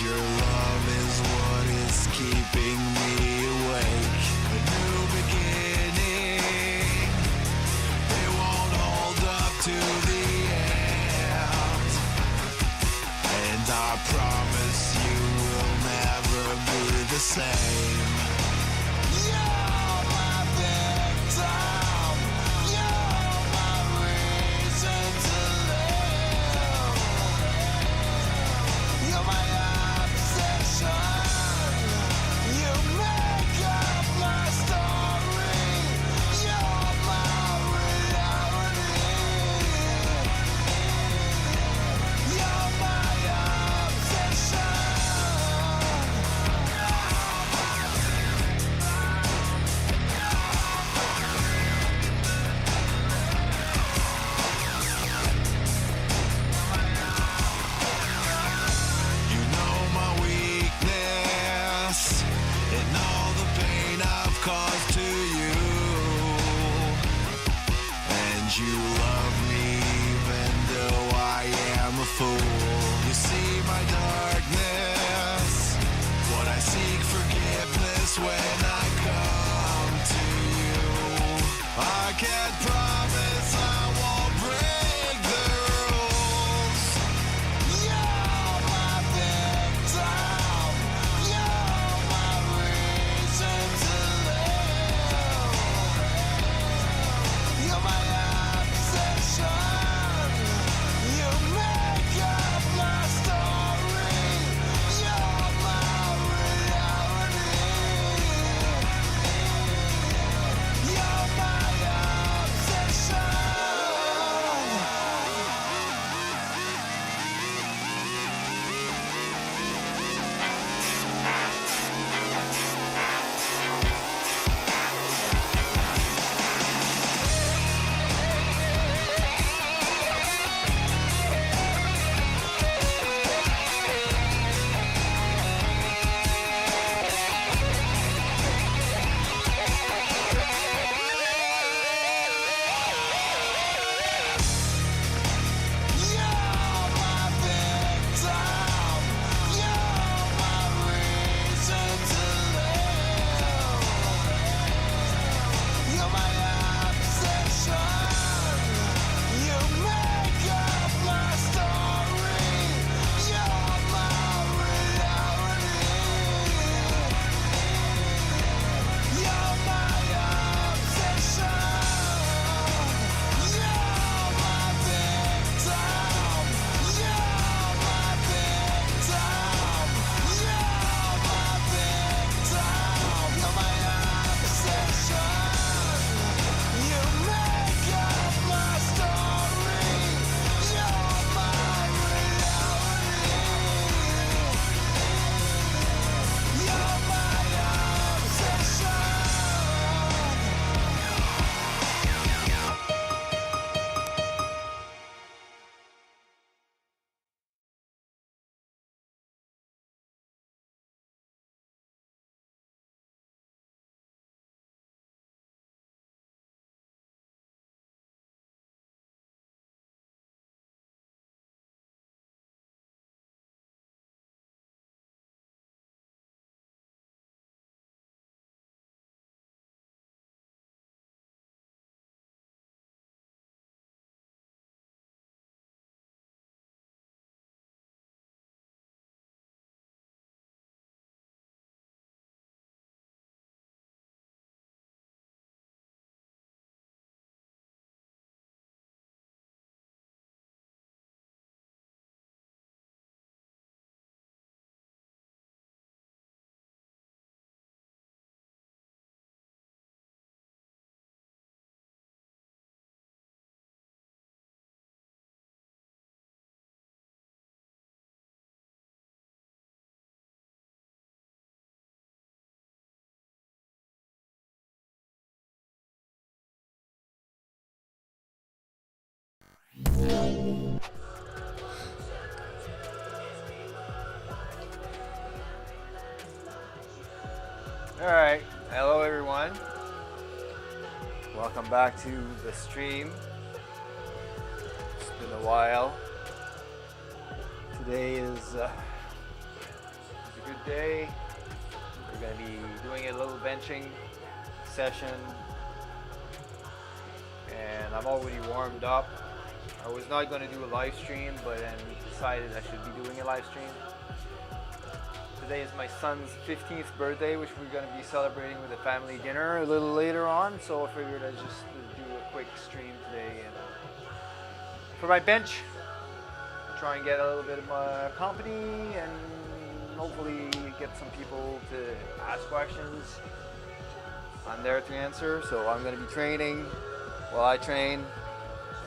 Your love is what is keeping me awake. A new beginning, it won't hold up to the end. And I promise you will never be the same. You're my victim, you're my reason to live. You're my you make up my story. You're my reality. You're my obsession. You know my weakness and all the pain I've caused to you, and you love me even though I am a fool. You see my darkness, but I seek forgiveness when I come to you. I can't promise I won't break the rules. You're my victim, you're my reason to live. You're my obsession. You make up Alright, hello everyone. Welcome back to the stream. It's been a while. Today is a good day. We're going to be doing a little benching session. And I'm already warmed up. I was not going to do a live stream, but then decided I should be doing a live stream. Today is my son's 15th birthday, which we're going to be celebrating with a family dinner a little later on. So I figured I'd just do a quick stream today and for my bench. Try and get a little bit of my company and hopefully get some people to ask questions. I'm there to answer, so I'm going to be training. While I train,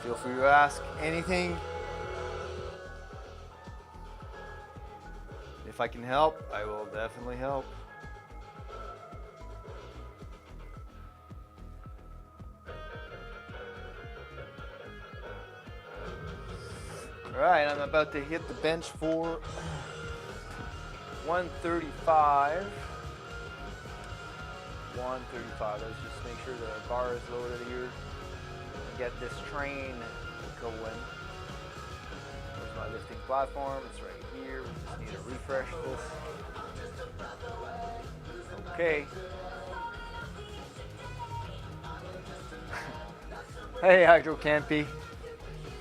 feel free to ask anything. If I can help, I will definitely help. Alright, I'm about to hit the bench for 135. 135. Let's just make sure the bar is loaded here. Get this train going. There's my lifting platform. It's right here. We just need to refresh this. Okay. Hey, Hydro Campy.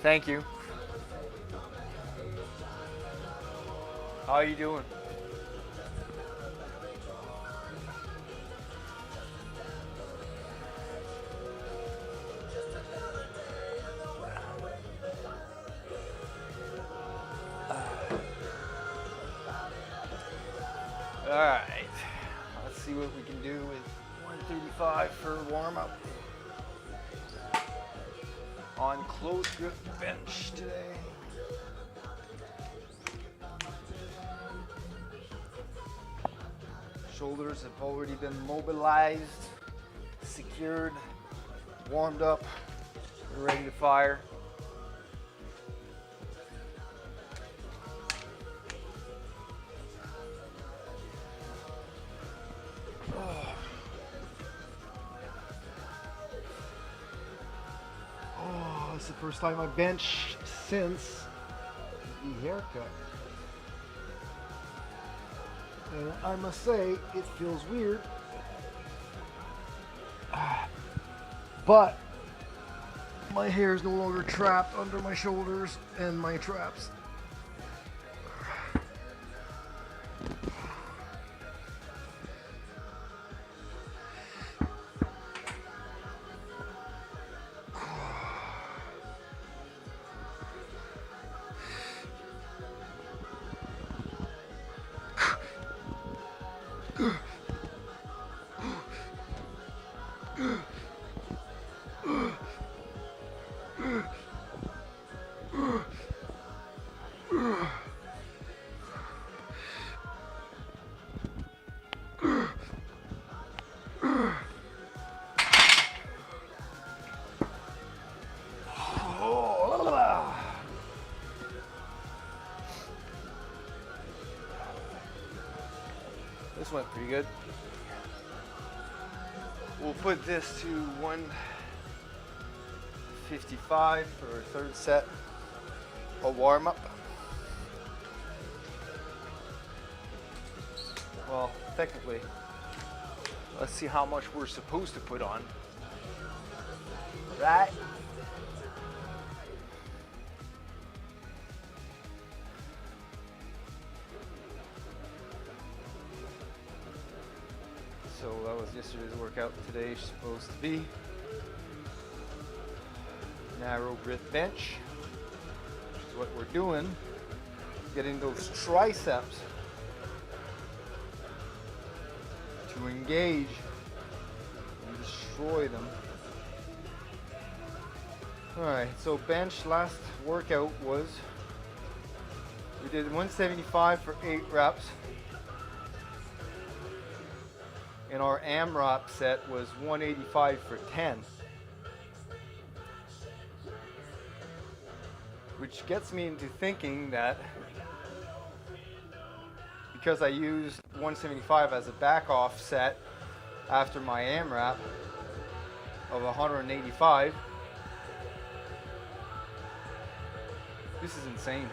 Thank you. How are you doing? Alright, let's see what we can do with 135 for warm up. On close grip bench today. Shoulders have already been mobilized, secured, warmed up, ready to fire. It's the first time I bench since the haircut. And I must say, it feels weird. But my hair is no longer trapped under my shoulders and my traps. This went pretty good. We'll put this to 155 for our third set of warm up. Well, technically, let's see how much we're supposed to put on. Right? So that was yesterday's workout. Today's supposed to be narrow grip bench, which is what we're doing. Getting those triceps to engage and destroy them. Alright, so bench last workout was, we did 175 for 8 reps. And our AMRAP set was 185 for 10. Which gets me into thinking that because I used 175 as a back off set after my AMRAP of 185. This is insane.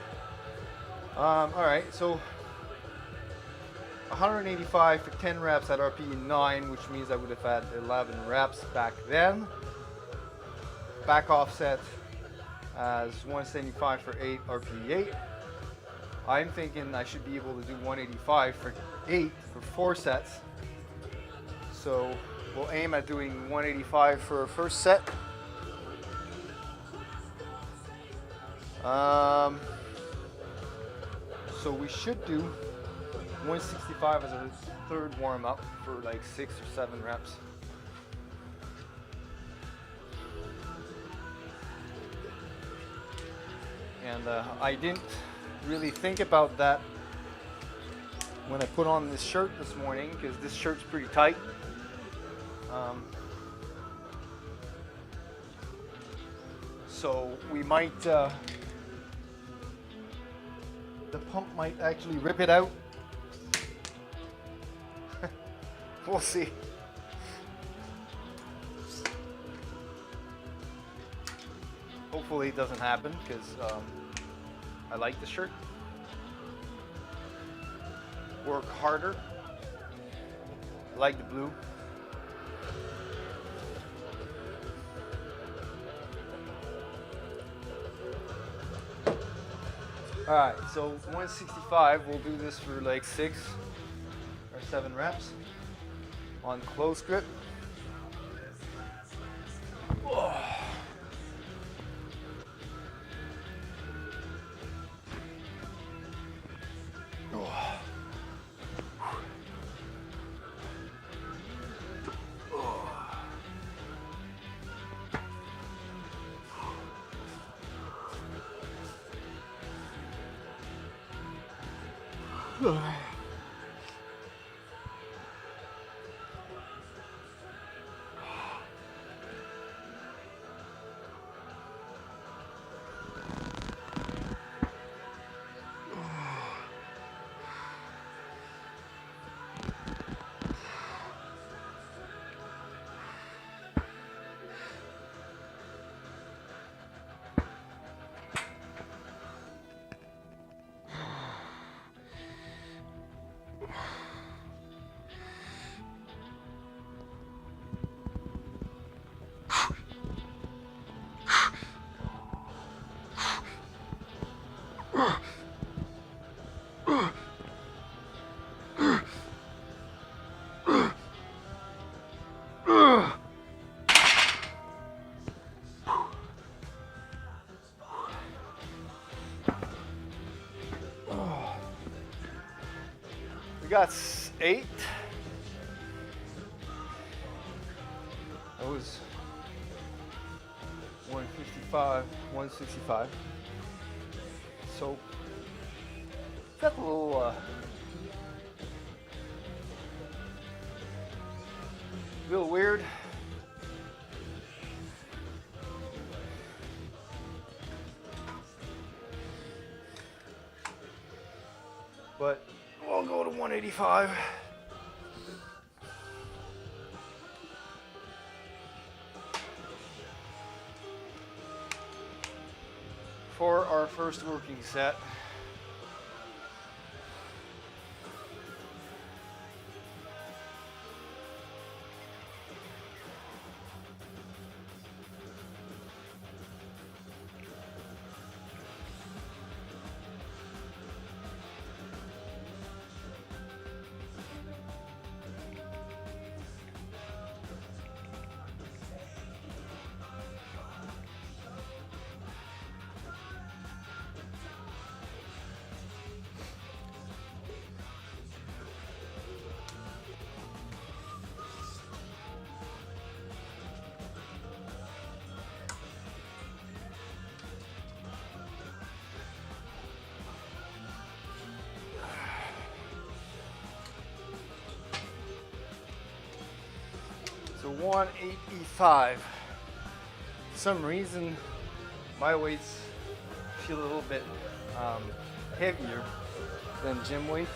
Alright, so 185 for 10 reps at RPE 9, which means I would have had 11 reps back then. Back offset as 175 for 8 RPE 8. I'm thinking I should be able to do 185 for 8 for 4 sets. So we'll aim at doing 185 for a first set. So we should do 165 as a third warm up for like 6 or 7 reps. And I didn't really think about that when I put on this shirt this morning, because this shirt's pretty tight. So we might, the pump might actually rip it out. We'll see. Hopefully it doesn't happen, because I like the shirt. Work harder. I like the blue. Alright, so 165, we'll do this for like 6 or 7 reps on close grip. Oh. We got 8. That was 155, 165. So that's a little weird. But we'll go to 185. For our first working set. So 185. For some reason, my weights feel a little bit heavier than gym weights.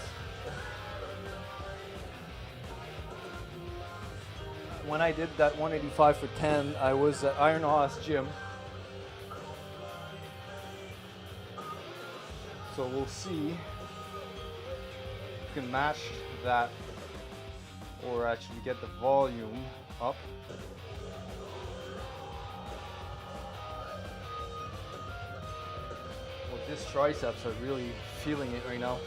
when I did that 185 for 10, I was at Iron Horse Gym. So we'll see if we can match that or actually get the volume up. Well, these triceps are really feeling it right now.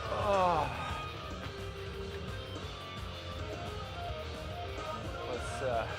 Oh. Let's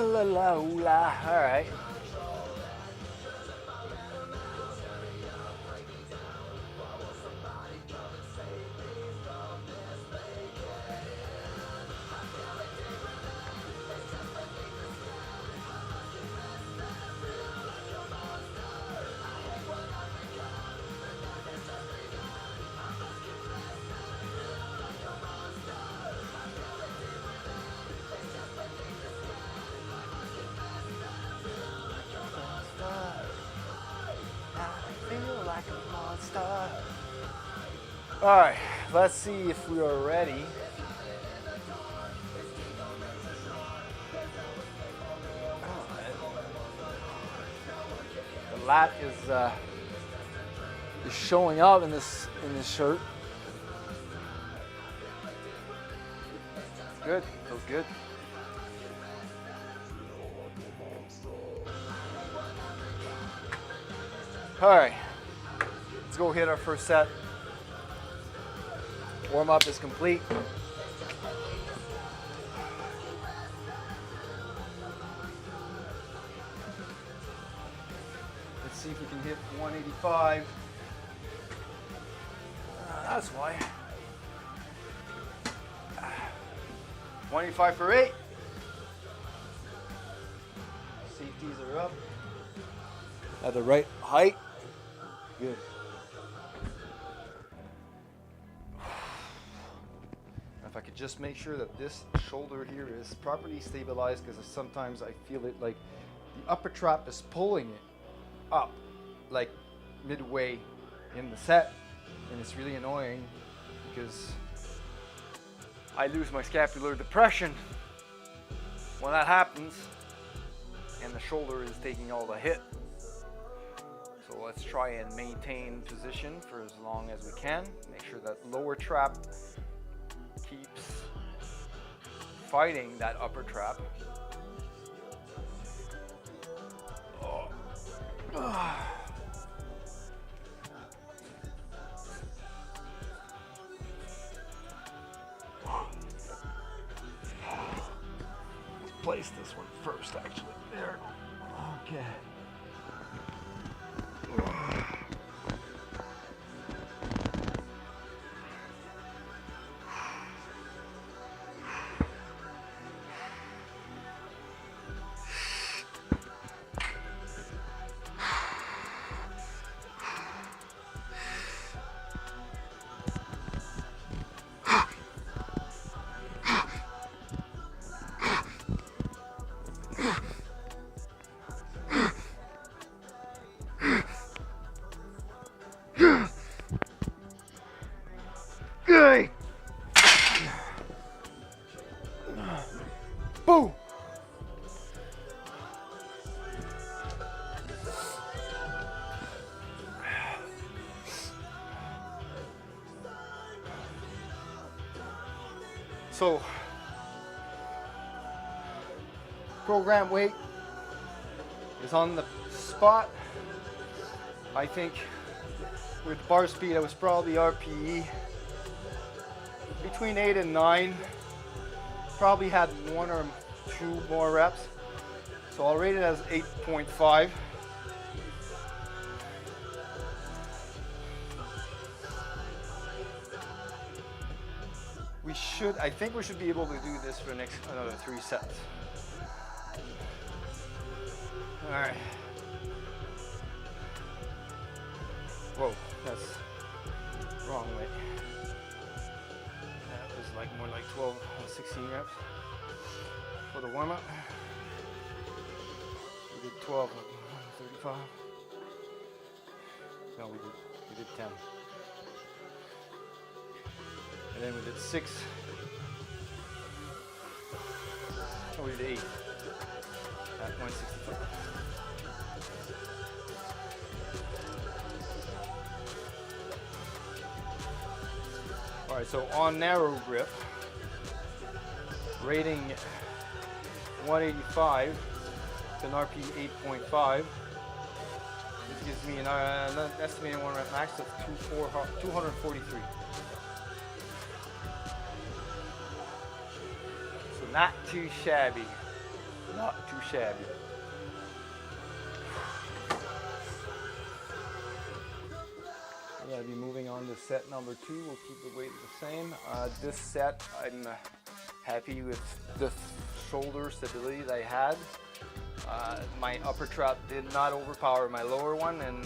la la la. All right. All right, let's see if we are ready. The lat is showing out in this shirt. Good, feels good. All right, let's go hit our first set. Warm up is complete. Let's see if we can hit 185. That's why. 185 for 8. Safeties are up. At the right height. Good. If I could just make sure that this shoulder here is properly stabilized, because sometimes I feel it like the upper trap is pulling it up like midway in the set, and it's really annoying because I lose my scapular depression when that happens and the shoulder is taking all the hit. So let's try and maintain position for as long as we can. Make sure that lower trap keeps fighting that upper trap. place this one first, actually. There. Okay. Okay. Boom. So, program weight is on the spot. I think with bar speed, I was probably RPE between 8 and 9. Probably had 1 or 2 more reps. So I'll rate it as 8.5. I think we should be able to do this for the next another 3 sets. All right. Whoa, that's wrong way. That was like more like 12, 16 reps for the warm up. We did 12, 35. No, we did 10. And then we did 6. Oh, we did 8 at 165. All right, so on narrow grip, rating 185, an RP 8.5. This gives me an estimated 1 rep max of 243. So not too shabby. Not too shabby. I'm going to be moving on to set number 2. We'll keep the weight the same. This set, I'm happy with the shoulder stability that I had. My upper trap did not overpower my lower one, and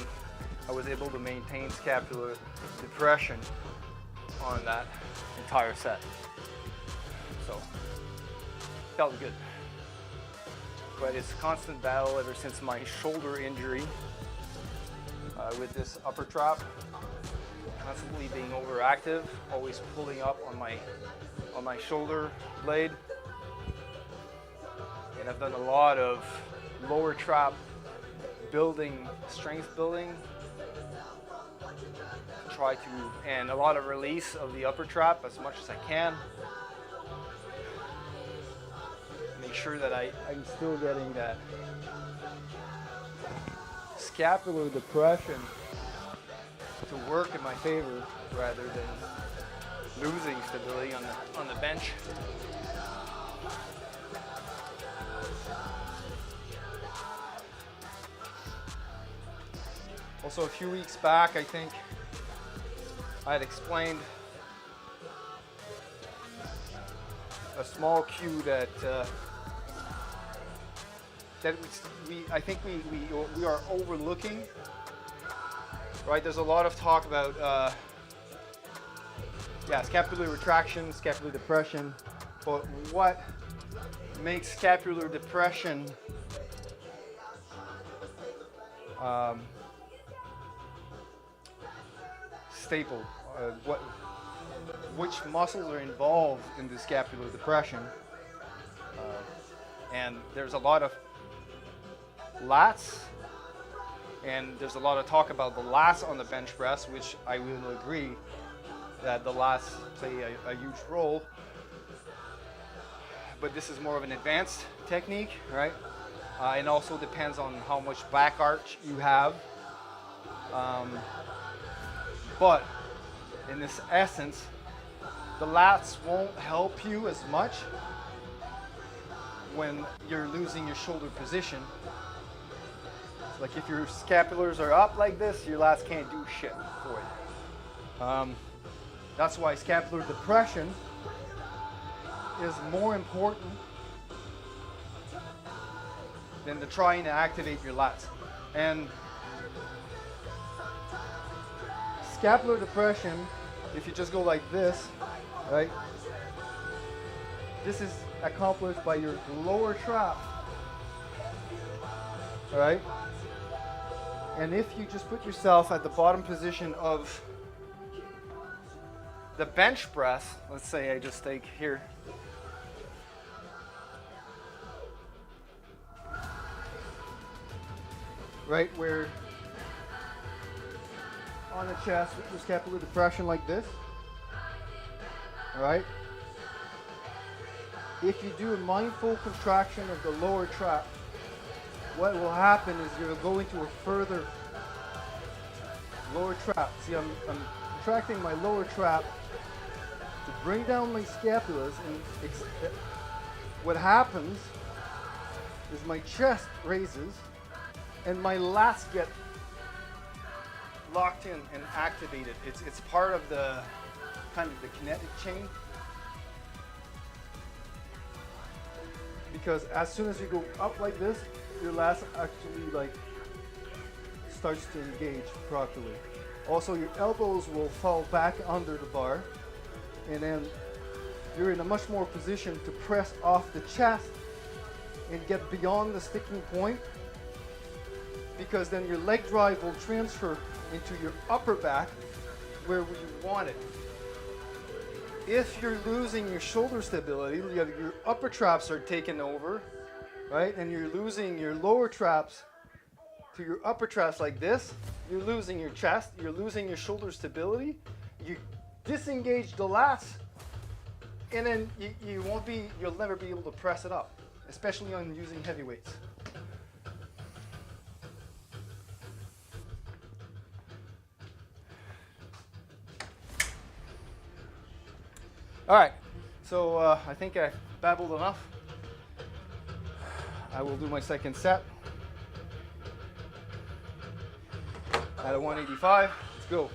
I was able to maintain scapular depression on that entire set. So, felt good. But it's a constant battle ever since my shoulder injury with this upper trap. Constantly being overactive, always pulling up on my shoulder blade. And I've done a lot of lower trap building, strength building. Try to, and a lot of release of the upper trap as much as I can. Make sure that I'm still getting that scapular depression to work in my favor rather than losing stability on the bench. Also, a few weeks back, I think I had explained a small cue that I think we are overlooking. Right, there's a lot of talk about scapular retraction, scapular depression, but what makes scapular depression staple? Which muscles are involved in the scapular depression? And there's a lot of lats. And there's a lot of talk about the lats on the bench press, which I will agree that the lats play a huge role. But this is more of an advanced technique, right? It also depends on how much back arch you have. But in this essence, the lats won't help you as much when you're losing your shoulder position. Like if your scapulars are up like this, your lats can't do shit for you. That's why scapular depression is more important than trying to activate your lats. And scapular depression, if you just go like this, right? This is accomplished by your lower trap, all right? And if you just put yourself at the bottom position of the bench press, let's say I just take here, right where on the chest with your scapular depression like this, all right? If you do a mindful contraction of the lower trap, what will happen is you'll go into a further lower trap. See, I'm contracting my lower trap to bring down my scapulas, and what happens is my chest raises and my lats get locked in and activated. It's part of the kind of the kinetic chain. Because as soon as you go up like this, your lats actually like starts to engage properly. Also, your elbows will fall back under the bar, and then you're in a much more position to press off the chest and get beyond the sticking point, because then your leg drive will transfer into your upper back where you want it. If you're losing your shoulder stability, your upper traps are taken over, right? And you're losing your lower traps to your upper traps like this. You're losing your chest, you're losing your shoulder stability. You disengage the lats, and then you'll never be able to press it up, especially on using heavy weights. All right, so I think I babbled enough. I will do my second set at a 185. Let's go.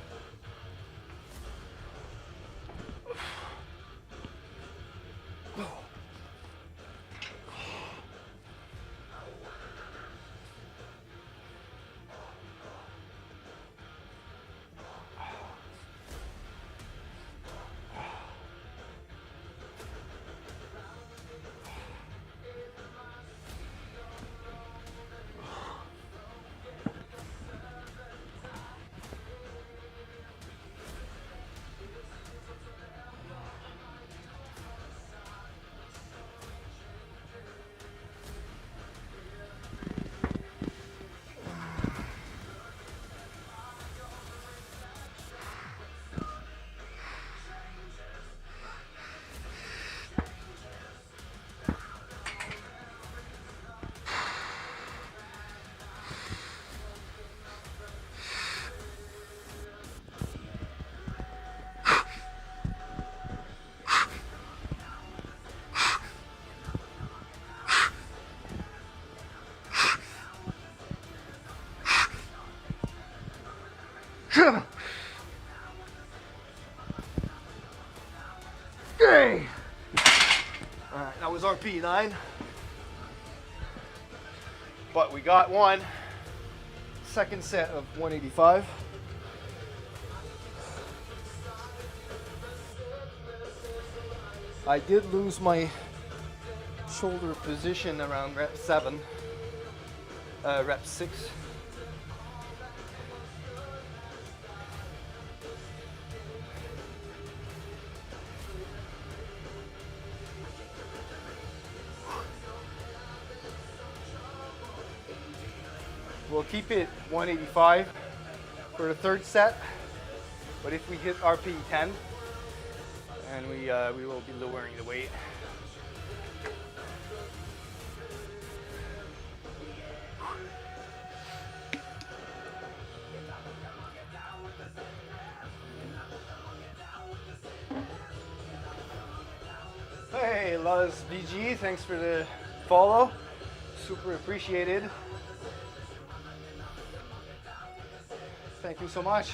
Okay. All right, that was RP9. But we got one. Second set of 185. I did lose my shoulder position around rep 7, rep 6. We'll keep it 185 for the third set, but if we hit RP 10, and we will be lowering the weight. Hey, Luz BG, thanks for the follow. Super appreciated. Thank you so much.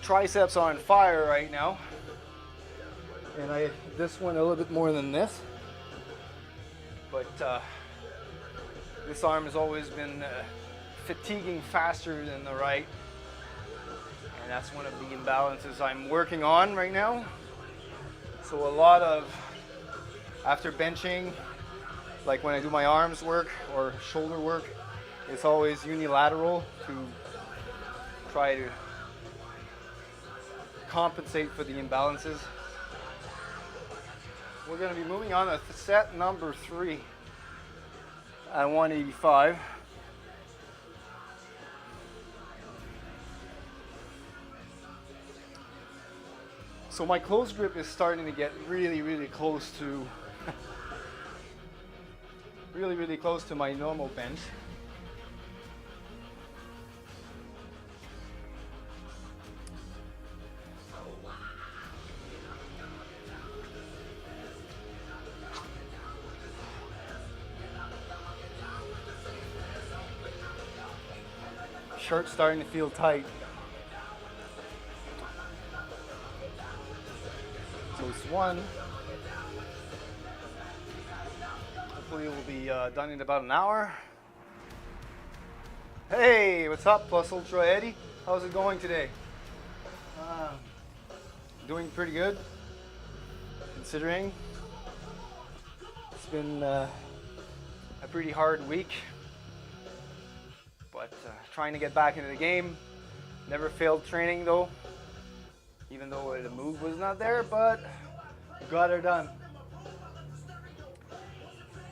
Triceps are on fire right now, and this one a little bit more than this, but this arm has always been fatiguing faster than the right, and that's one of the imbalances I'm working on right now. So a lot of, after benching, like when I do my arms work or shoulder work, it's always unilateral to try to compensate for the imbalances. We're going to be moving on to set number 3 at 185. So my close grip is starting to get really close to really close to my normal bench. Shirt's starting to feel tight. So it's 1. Hopefully we'll be done in about an hour. Hey, what's up, Plus Ultra Eddie? How's it going today? Doing pretty good, considering it's been a pretty hard week. But trying to get back into the game. Never failed training though, even though the move was not there, but got her done.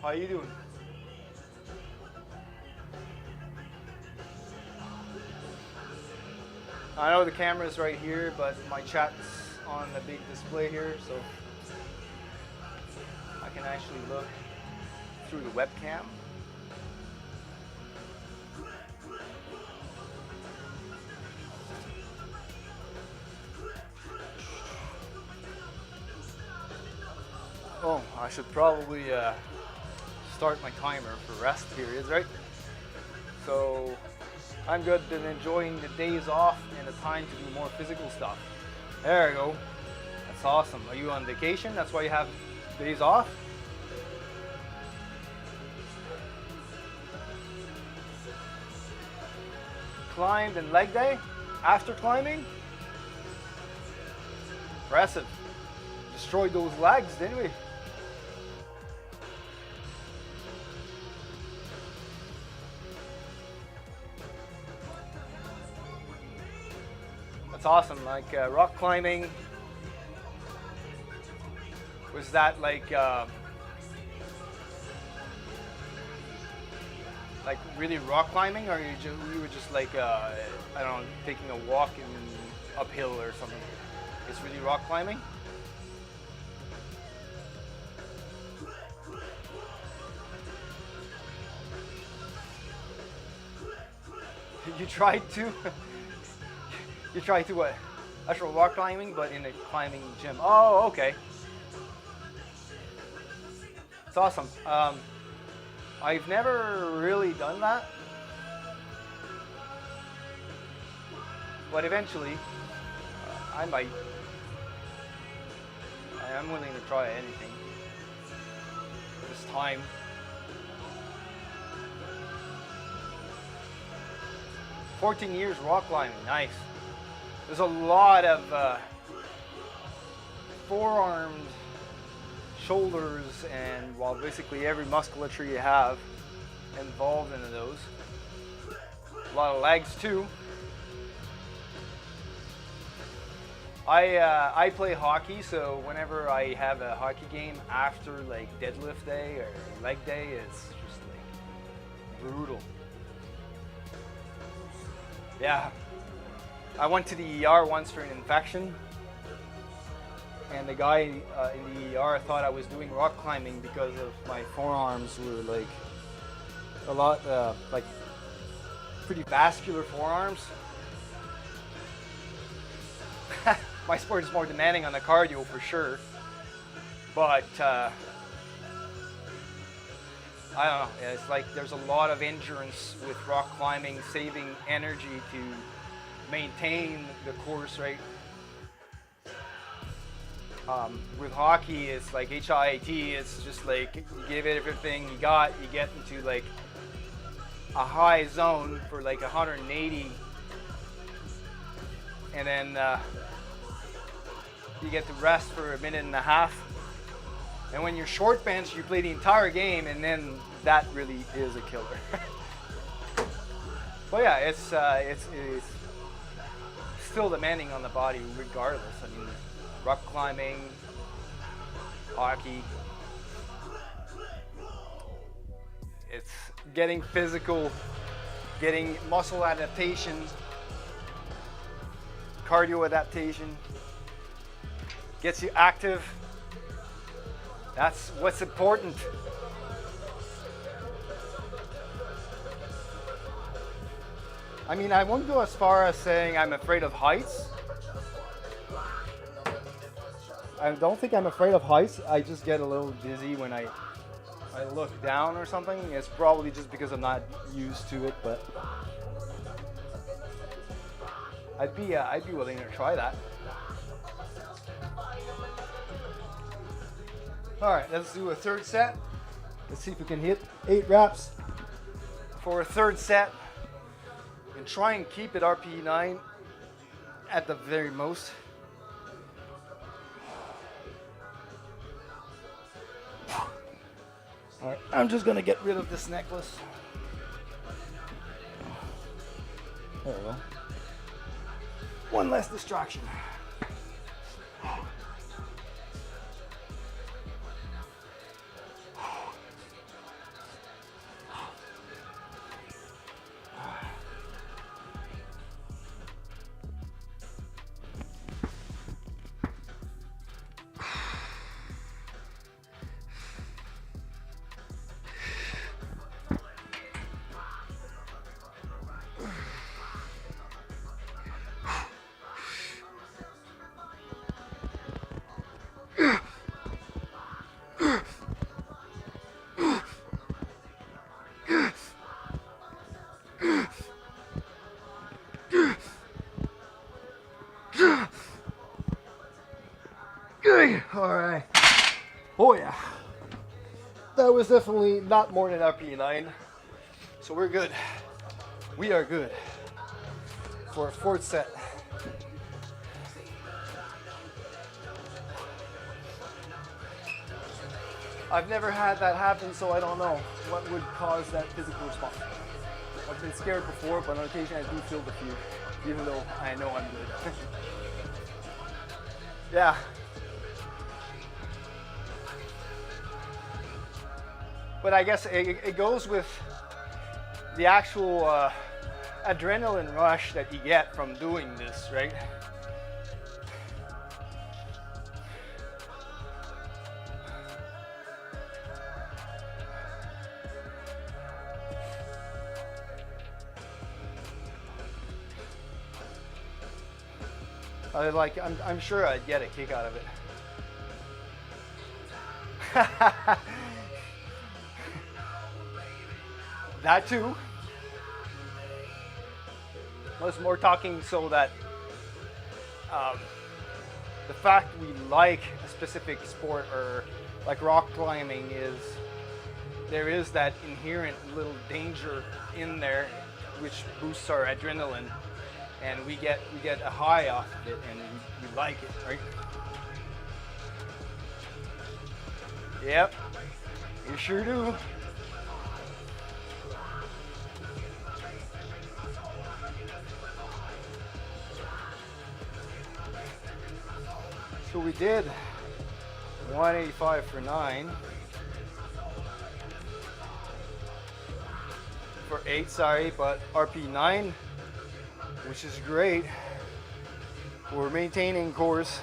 How you doing? I know the camera's right here, but my chat's on the big display here, so I can actually look through the webcam. Oh, I should probably start my timer for rest periods, right? So I'm good at enjoying the days off and the time to do more physical stuff. There we go. That's awesome. Are you on vacation? That's why you have days off? Climbed and leg day after climbing? Impressive. Destroyed those legs, didn't we? That's awesome. Like rock climbing, was that like really rock climbing, or you were just like I don't know, taking a walk in uphill or something? It's really rock climbing. You tried to? You tried to what? Actual rock climbing, but in a climbing gym. Oh, okay. It's awesome. I've never really done that, but eventually I might. I am willing to try anything this time. "14 years rock climbing, nice." There's a lot of forearms, shoulders, and basically every musculature you have involved in those. A lot of legs too. I play hockey, so whenever I have a hockey game after like deadlift day or leg day, it's just like brutal. Yeah. I went to the ER once for an infection, and the guy in the ER thought I was doing rock climbing because of my forearms were like a lot like pretty vascular forearms. My sport is more demanding on the cardio for sure, but I don't know. It's like there's a lot of endurance with rock climbing, saving energy to maintain the course, right? With hockey, it's like HIIT. It's just like you give it everything you got. You get into like a high zone for like 180, and then you get to rest for a minute and a half. And when you're short bench, you play the entire game, and then that really is a killer. But yeah, it's still demanding on the body regardless. I mean, rock climbing, hockey, it's getting physical, getting muscle adaptation, cardio adaptation, gets you active. That's what's important. I mean, I won't go as far as saying I'm afraid of heights. I don't think I'm afraid of heights. I just get a little dizzy when I look down or something. It's probably just because I'm not used to it, but I'd be willing to try that. All right, let's do a third set. Let's see if we can hit 8 reps for a third set and try and keep it RPE 9 at the very most. All right, I'm just gonna get rid of this necklace. There we go. One less distraction. All right. Oh yeah. That was definitely not more than RPE 9. So we're good. We are good for a fourth set. I've never had that happen, so I don't know what would cause that physical response. I've been scared before, but on occasion I do feel the fear, even though I know I'm good. Yeah. But I guess it goes with the actual adrenaline rush that you get from doing this, right? I'm sure I'd get a kick out of it. That too. I was more talking so that the fact we like a specific sport or like rock climbing is there is that inherent little danger in there which boosts our adrenaline, and we get a high off of it, and we like it, right? Yep, you sure do. So we did 185 for 9. For 8, sorry, but RP 9, which is great. We're maintaining course,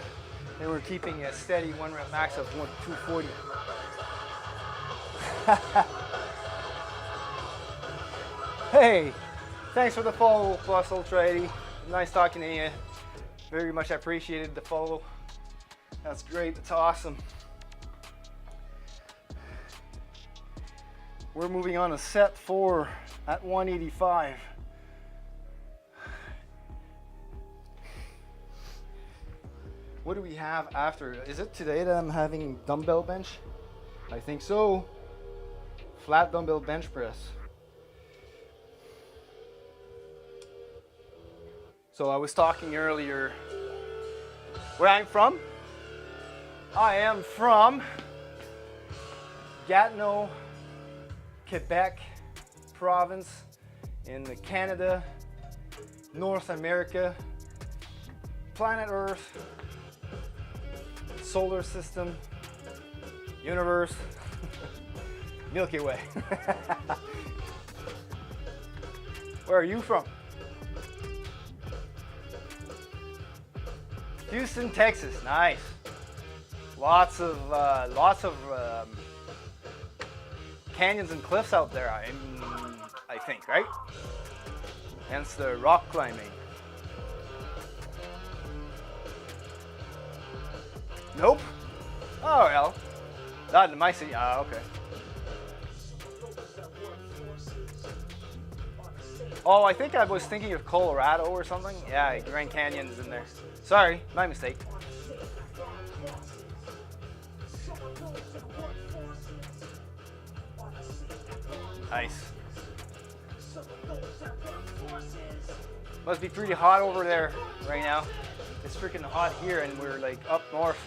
and we're keeping a steady 1 rep max of 240. Hey, Thanks for the follow, Plus Ultra 80. Nice talking to you. Very much appreciated the follow. That's great. That's awesome. We're moving on to set 4 at 185. What do we have after? Is it today that I'm having dumbbell bench? I think so. Flat dumbbell bench press. So I was talking earlier where I'm from. I am from Gatineau, Quebec province in Canada, North America, planet Earth, solar system, universe, Milky Way. Where are you from? Houston, Texas. Nice. Lots of canyons and cliffs out there. I think, right? Hence the rock climbing. Nope. Oh well. Not in my city. Ah, okay. Oh, I think I was thinking of Colorado or something. Yeah, Grand Canyon is in there. Sorry, my mistake. Nice. Must be pretty hot over there right now. It's freaking hot here and we're like up north.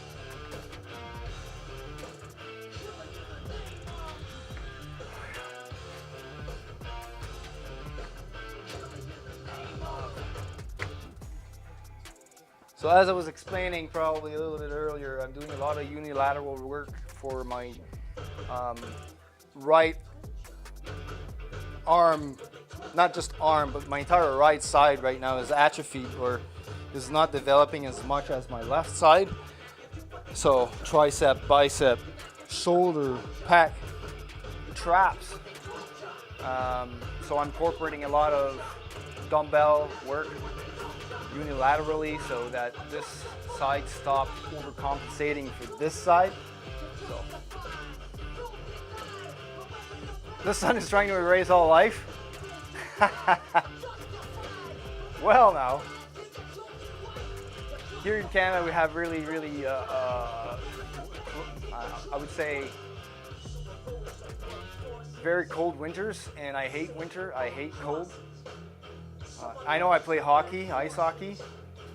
So as I was explaining probably a little bit earlier, I'm doing a lot of unilateral work for my right arm, not just arm, but my entire right side right now is atrophied or is not developing as much as my left side. So tricep, bicep, shoulder, pec, traps. So I'm incorporating a lot of dumbbell work unilaterally so that this side stops overcompensating for this side. So the sun is trying to erase all life. Well, now here in Canada we have really I would say very cold winters, and I hate winter. I hate cold. I know I play hockey, ice hockey,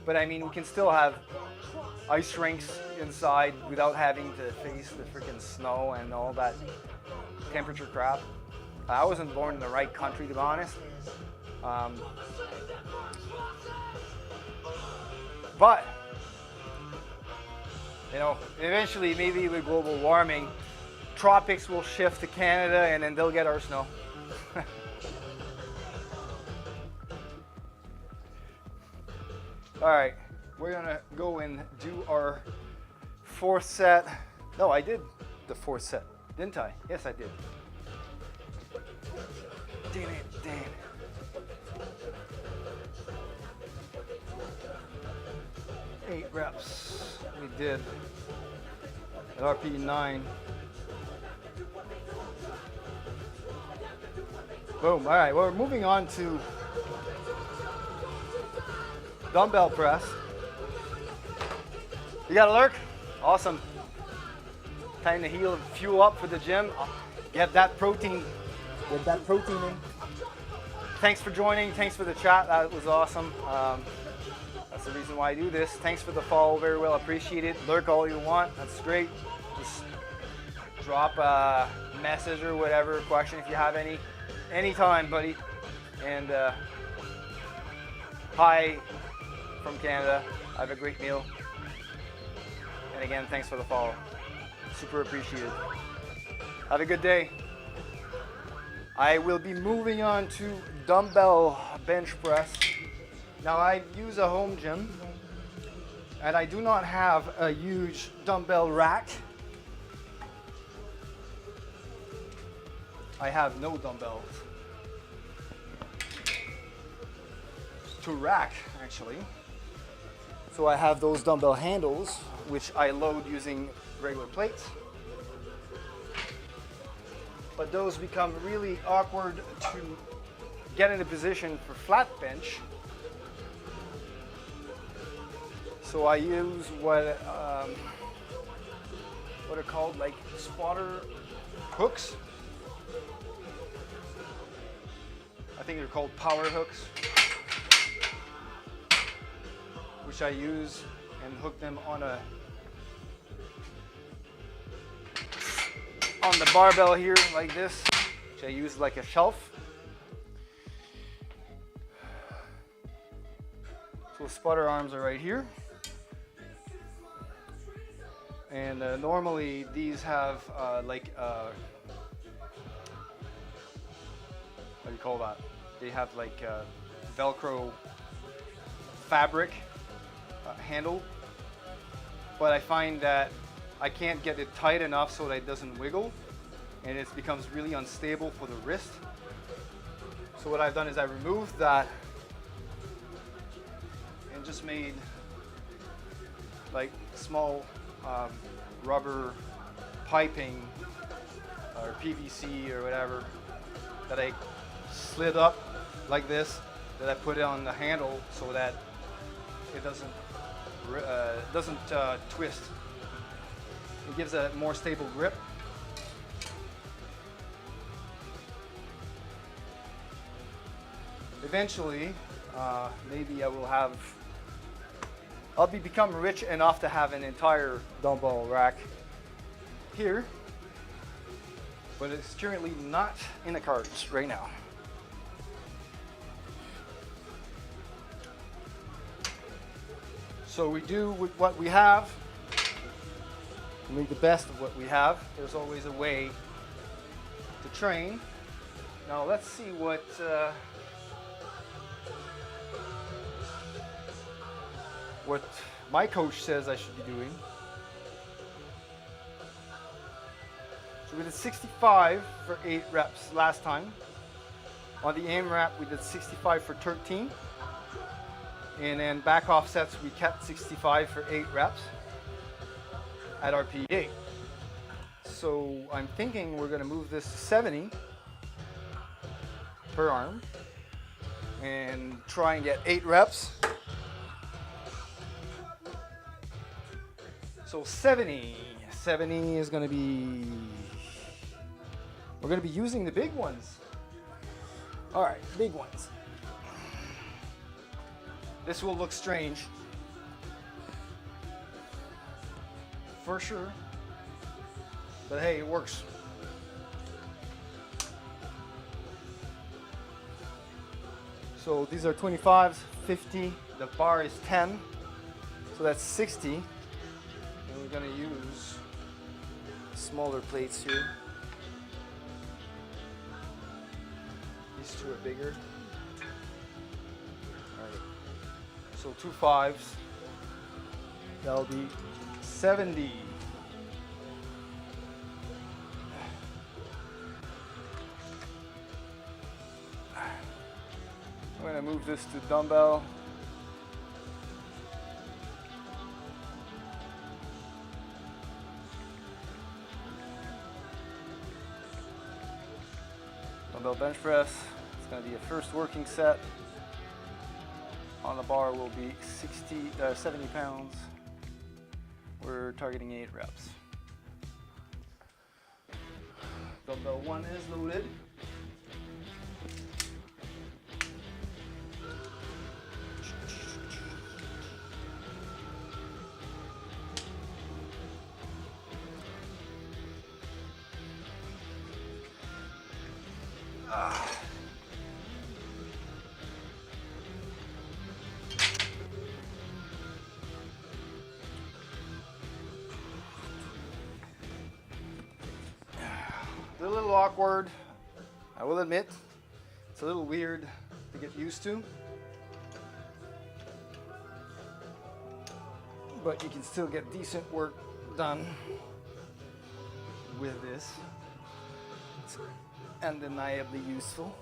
but I mean we can still have ice rinks inside without having to face the freaking snow and all that temperature crap. I wasn't born in the right country, to be honest. But you know, eventually maybe with global warming, tropics will shift to Canada and then they'll get our snow. All right, we're gonna go and do our fourth set. No, I did the fourth set, didn't I? Yes, I did. Damn it, damn it. Eight reps, we did. At RP 9. Boom, all right, well, we're moving on to dumbbell press. You got a lurk? Awesome. Time to heal and fuel up for the gym. Get that protein. Get that protein in. Thanks for joining. Thanks for the chat. That was awesome. That's the reason why I do this. Thanks for the follow. Very well appreciated. Lurk all you want. That's great. Just drop a message or whatever question if you have any. Anytime, buddy. And hi from Canada. Have a great meal. And again, thanks for the follow. Super appreciated. Have a good day. I will be moving on to dumbbell bench press. Now I use a home gym and I do not have a huge dumbbell rack. I have no dumbbells. to rack actually. So I have those dumbbell handles, which I load using regular plates. But those become really awkward to get in a position for flat bench. So I use what are called like spotter hooks. I think they're called power hooks, which I use and hook them on the barbell here like this, which I use like a shelf. So spotter arms are right here. And normally these have what do you call that? They have like Velcro fabric handle, but I find that I can't get it tight enough so that it doesn't wiggle, and it becomes really unstable for the wrist. So what I've done is I removed that and just made like small rubber piping or PVC or whatever that I slid up like this, that I put it on the handle so that it doesn't twist. It gives a more stable grip. Eventually, maybe I'll become rich enough to have an entire dumbbell rack here, but it's currently not in the cards right now. So we do with what we have, we make the best of what we have. There's always a way to train. Now let's see what my coach says I should be doing. So we did 65 for 8 reps last time. On the AMRAP we did 65 for 13. And then back off sets we kept 65 for 8 reps at RPE. So I'm thinking we're gonna move this to 70 per arm and try and get 8 reps. So 70 is gonna be, we're gonna be using the big ones. All right, big ones. This will look strange, for sure, but hey, it works. So these are 25s, 50, the bar is 10, so that's 60. And we're gonna use smaller plates here. These two are bigger. All right. So 2 5s, that'll be 70. I'm gonna move this to dumbbell. Dumbbell bench press. It's gonna be a first working set. On the bar will be 70 pounds. We're targeting 8 reps. Dumbbell 1 is loaded. A little awkward, I will admit. It's a little weird to get used to, but you can still get decent work done with this. It's undeniably useful.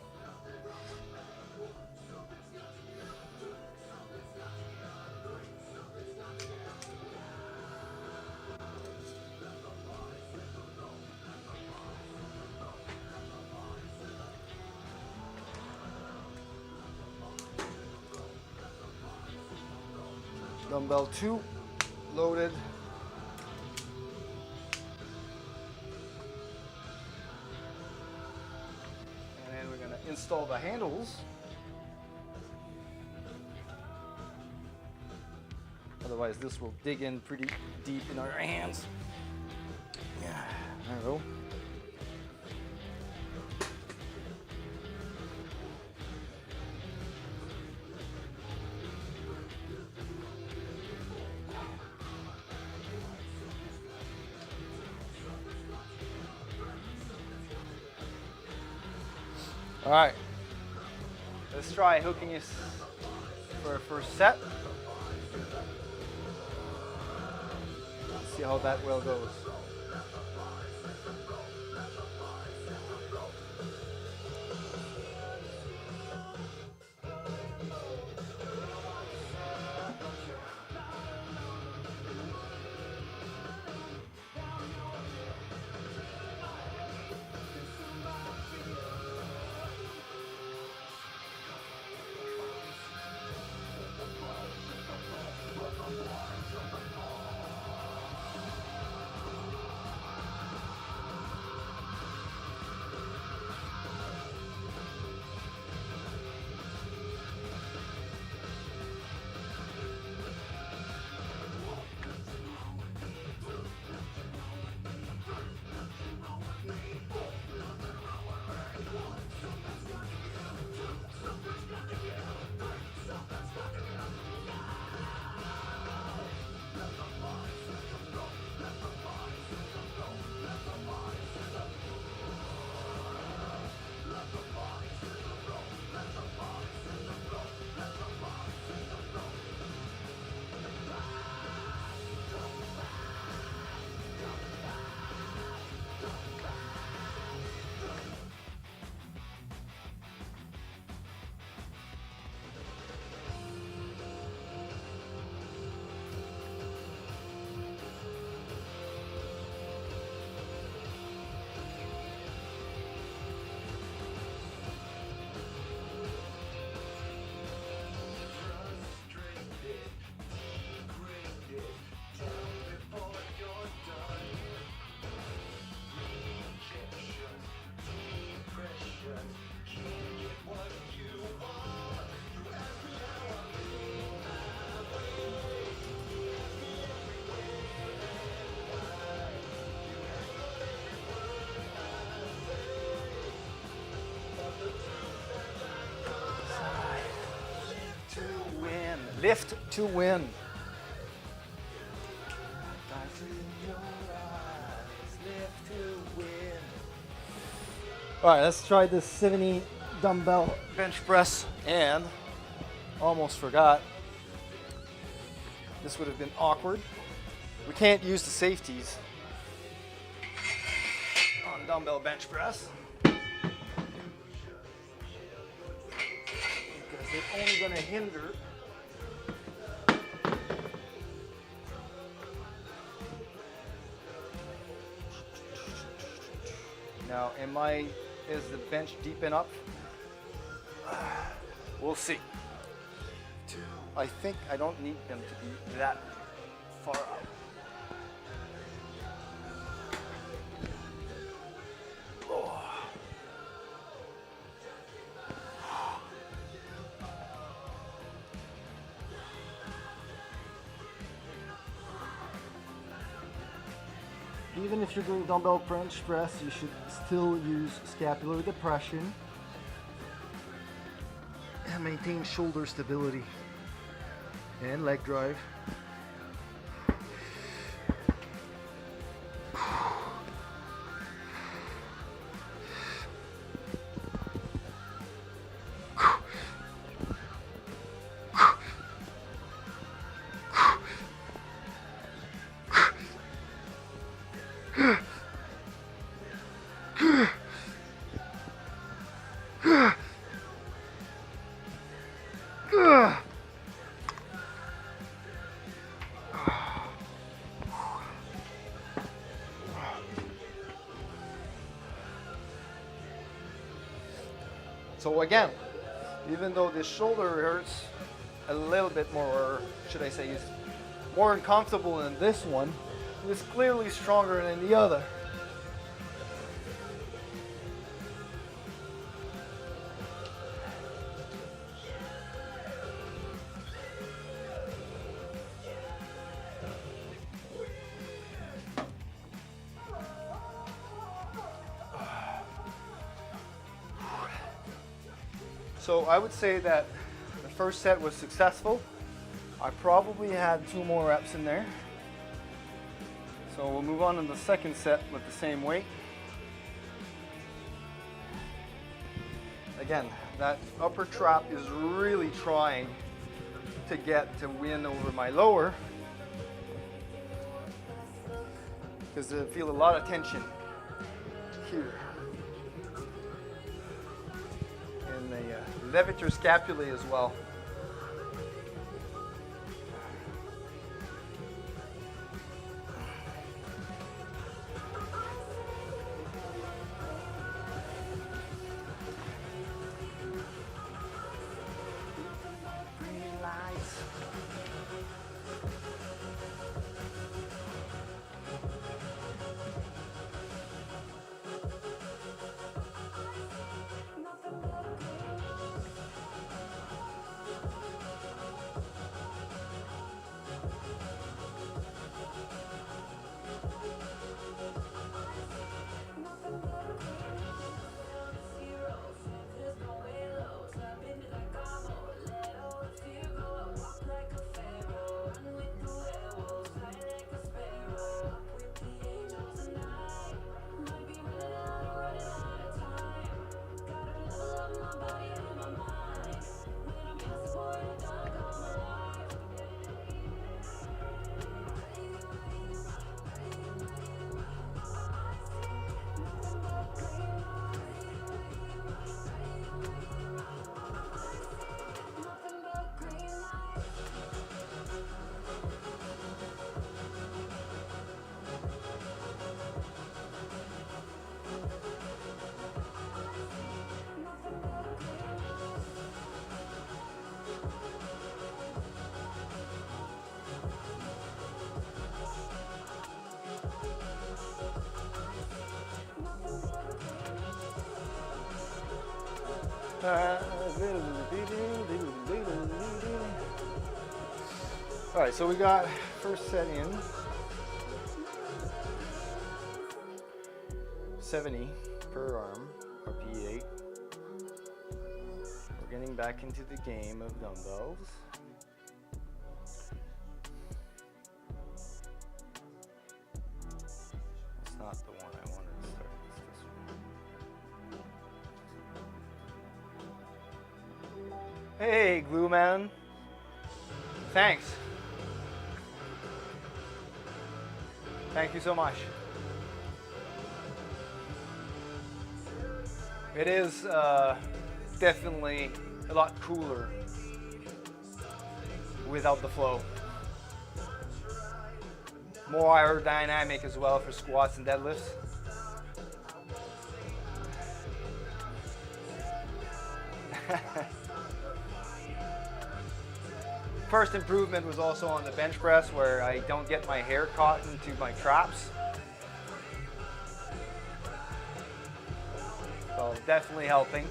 Dumbbell 2, loaded. And then we're going to install the handles. Otherwise, this will dig in pretty deep in our hands. Yeah, there we go. All right, let's try hooking this for our first set. Let's see how that well goes. Lift to win. All right, let's try this 70 dumbbell bench press, and almost forgot. This would have been awkward. We can't use the safeties on dumbbell bench press because they're only going to hinder now. Is the bench deep enough? We'll see. I think I don't need them to be that far up. Oh. Even if you're doing dumbbell bench press, you should still use scapular depression and maintain shoulder stability and leg drive. So again, even though this shoulder hurts a little bit more, or should I say is more uncomfortable in this one. It's clearly stronger than the other. So I would say that the first set was successful. I probably had 2 more reps in there. So we'll move on to the second set with the same weight. Again, that upper trap is really trying to get to win over my lower, because I feel a lot of tension here in the levator scapulae as well. All right, so we got first set in 70 per arm, or P8. We're getting back into the game of dumbbells. It's not the one I wanted to start, it's this one. Hey, Glue Man. Thanks. Thank you so much. It is definitely a lot cooler without the flow. More aerodynamic as well for squats and deadlifts. First improvement was also on the bench press, where I don't get my hair caught into my traps. So definitely helping.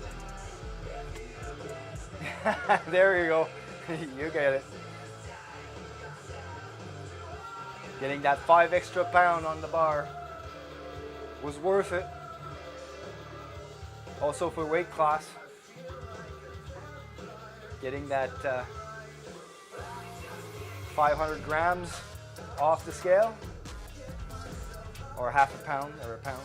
There you go. You get it. Getting that 5 extra pound on the bar was worth it. Also for weight class. Getting that 500 grams off the scale, or half a pound or a pound.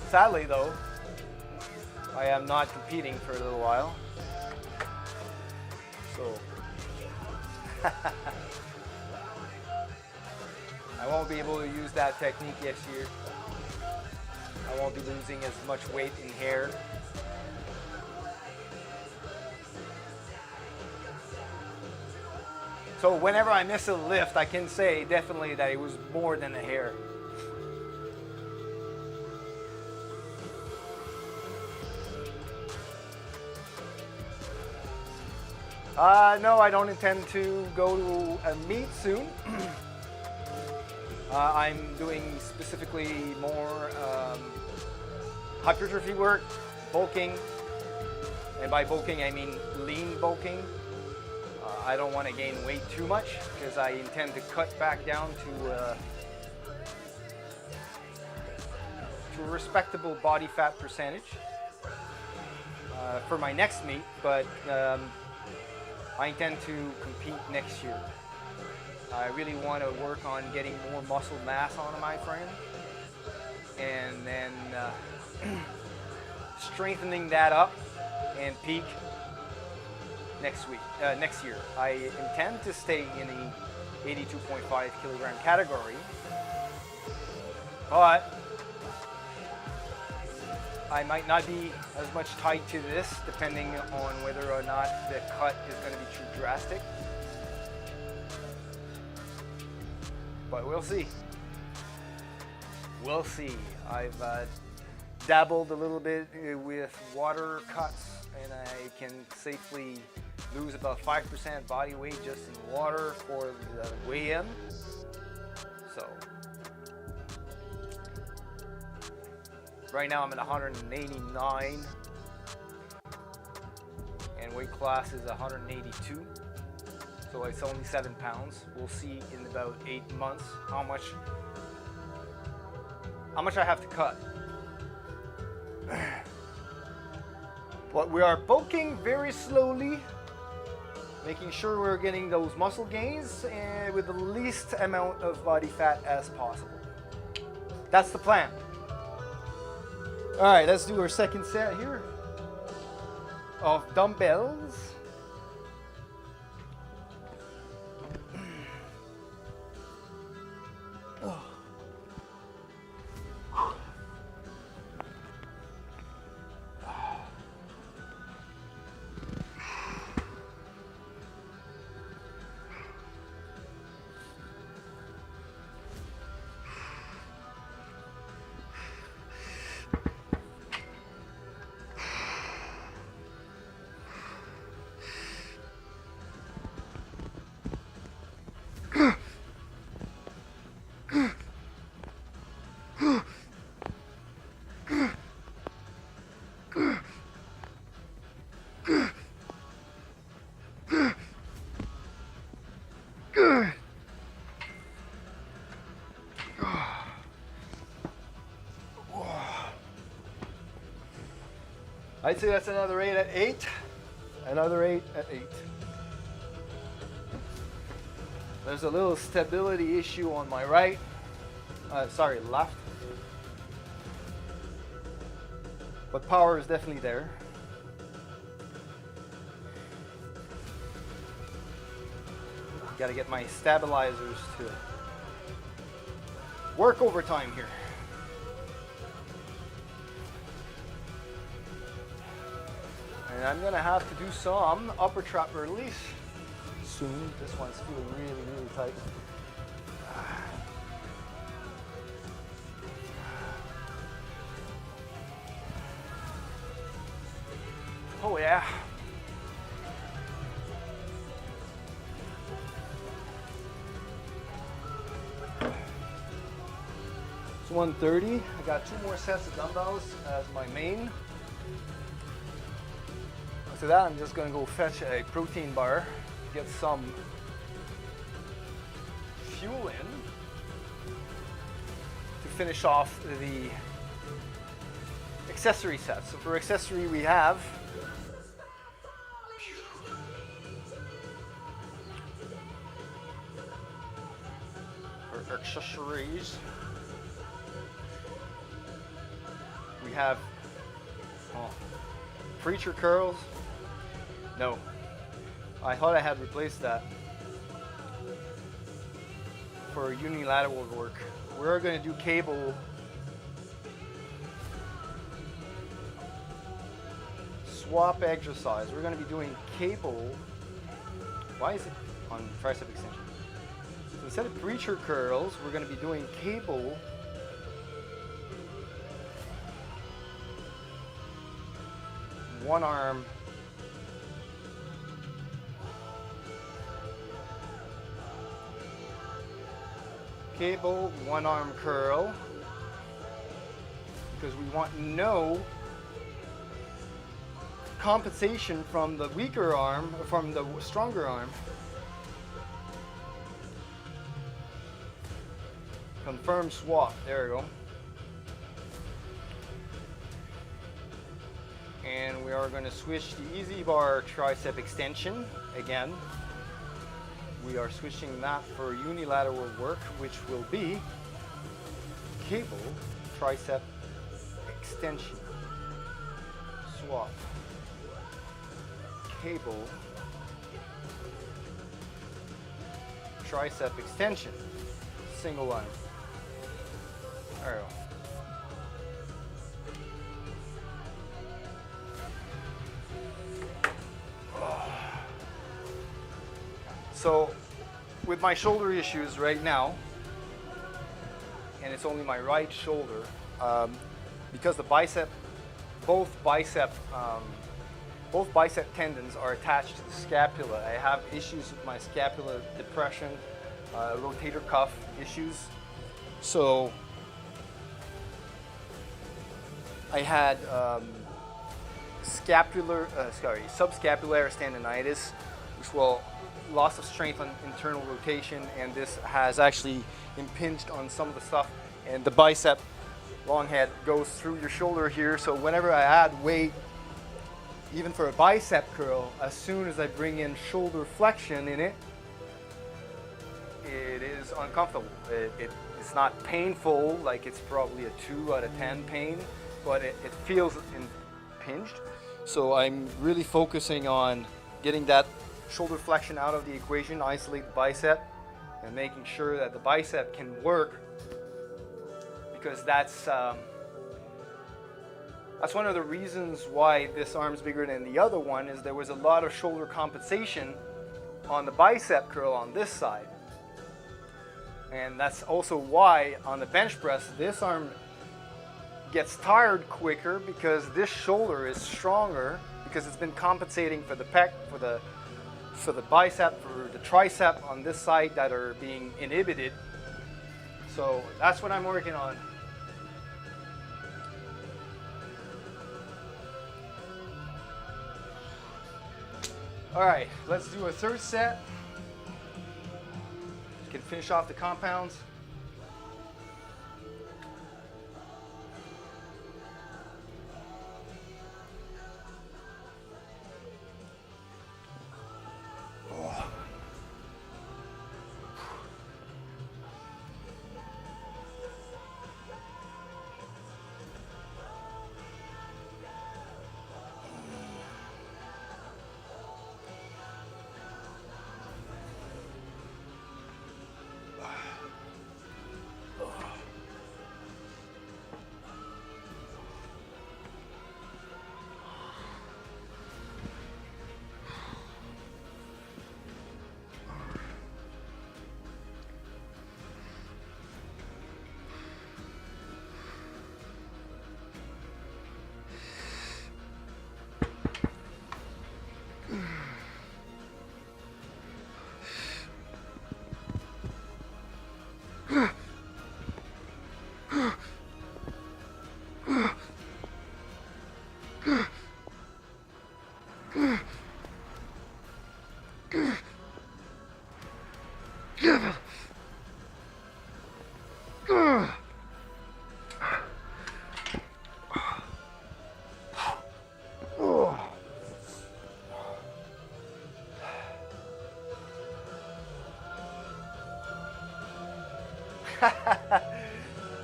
Sadly though, I am not competing for a little while. So I won't be able to use that technique next year. I won't be losing as much weight in hair. So whenever I miss a lift, I can say definitely that it was more than the hair. No, I don't intend to go to a meet soon. I'm doing specifically more hypertrophy work, bulking, and by bulking I mean lean bulking. I don't want to gain weight too much because I intend to cut back down to a respectable body fat percentage for my next meet, but I intend to compete next year. I really want to work on getting more muscle mass on my frame, and then strengthening that up and peak next year. I intend to stay in the 82.5 kilogram category, but I might not be as much tied to this, depending on whether or not the cut is going to be too drastic. But we'll see. We'll see. I've dabbled a little bit with water cuts, and I can safely lose about 5% body weight just in water for the weigh-in. So right now I'm at 189, and weight class is 182. So it's only 7 pounds. We'll see in about 8 months how much I have to cut. But we are bulking very slowly, making sure we're getting those muscle gains and with the least amount of body fat as possible. That's the plan. All right, let's do our second set here of dumbbells. I'd say that's another 8 at 8. Another 8 at 8. There's a little stability issue on my right. Left. But power is definitely there. Got to get my stabilizers to work overtime here. And I'm gonna have to do some upper trap release soon. This one's feeling really, really tight. Oh yeah. It's 130. I got 2 more sets of dumbbells as my main. After that, I'm just gonna go fetch a protein bar, get some fuel in to finish off the accessory set. So for accessory, we have for accessories, we have preacher curls. No, I thought I had replaced that for unilateral work. We're going to do cable swap exercise. We're going to be doing cable. Why is it on tricep extension? So instead of preacher curls, we're going to be doing cable one arm cable one arm curl, because we want no compensation from the weaker arm, from the stronger arm. Confirm swap, there we go. And we are going to switch the easy bar tricep extension again. We are switching that for unilateral work, which will be cable tricep extension. Swap. Cable tricep extension. Single line. There we go. So with my shoulder issues right now, and it's only my right shoulder, because the both bicep tendons are attached to the scapula. I have issues with my scapula depression, rotator cuff issues. So I had subscapularis tendonitis, which will loss of strength on internal rotation, and this has actually impinged on some of the stuff, and the bicep long head goes through your shoulder here. So whenever I add weight, even for a bicep curl, as soon as I bring in shoulder flexion in it, it is uncomfortable. It's not painful, like it's probably a 2 out of 10 pain, but it feels impinged. So I'm really focusing on getting that shoulder flexion out of the equation, isolate the bicep, and making sure that the bicep can work, because that's one of the reasons why this arm's bigger than the other one, is there was a lot of shoulder compensation on the bicep curl on this side. And that's also why on the bench press, this arm gets tired quicker, because this shoulder is stronger, because it's been compensating for the pec, for the bicep, for the tricep on this side that are being inhibited. So that's what I'm working on. All right, let's do a third set. You can finish off the compounds.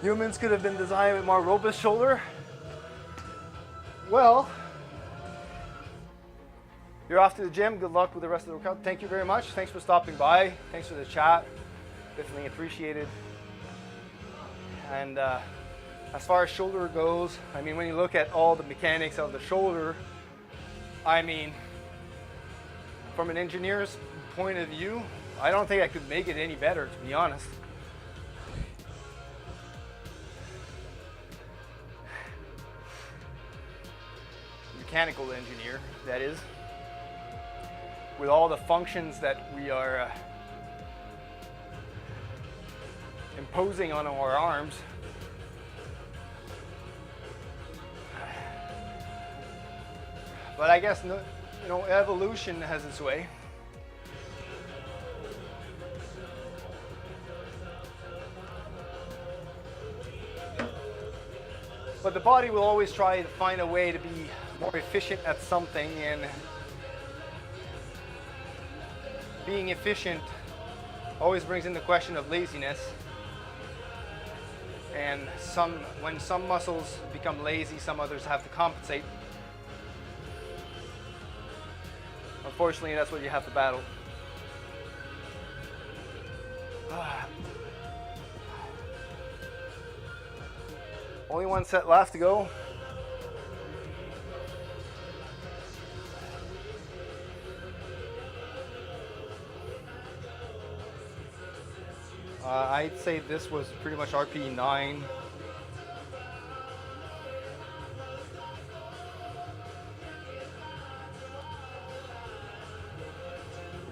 Humans could have been designed with more robust shoulder. Well, you're off to the gym. Good luck with the rest of the workout. Thank you very much. Thanks for stopping by. Thanks for the chat. Definitely appreciated. And as far as shoulder goes, I mean, when you look at all the mechanics of the shoulder, I mean, from an engineer's point of view, I don't think I could make it any better, to be honest. Mechanical engineer, that is, with all the functions that we are posing on our arms. But I guess, you know, evolution has its way. But the body will always try to find a way to be more efficient at something, and being efficient always brings in the question of laziness. And when some muscles become lazy, some others have to compensate. Unfortunately, that's what you have to battle. Only one set left to go. I'd say this was pretty much RP 9.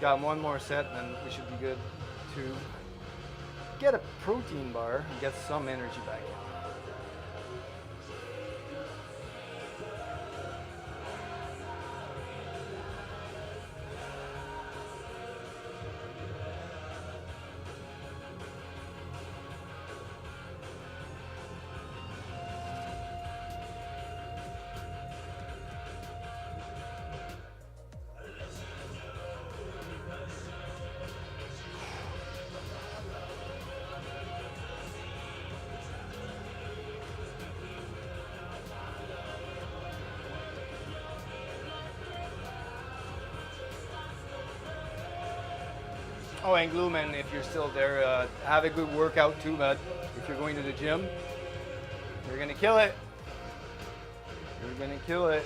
Got one more set and then we should be good to get a protein bar and get some energy back in. Oh, and Gluman, if you're still there, have a good workout too, bud. If you're going to the gym, you're gonna kill it. You're gonna kill it.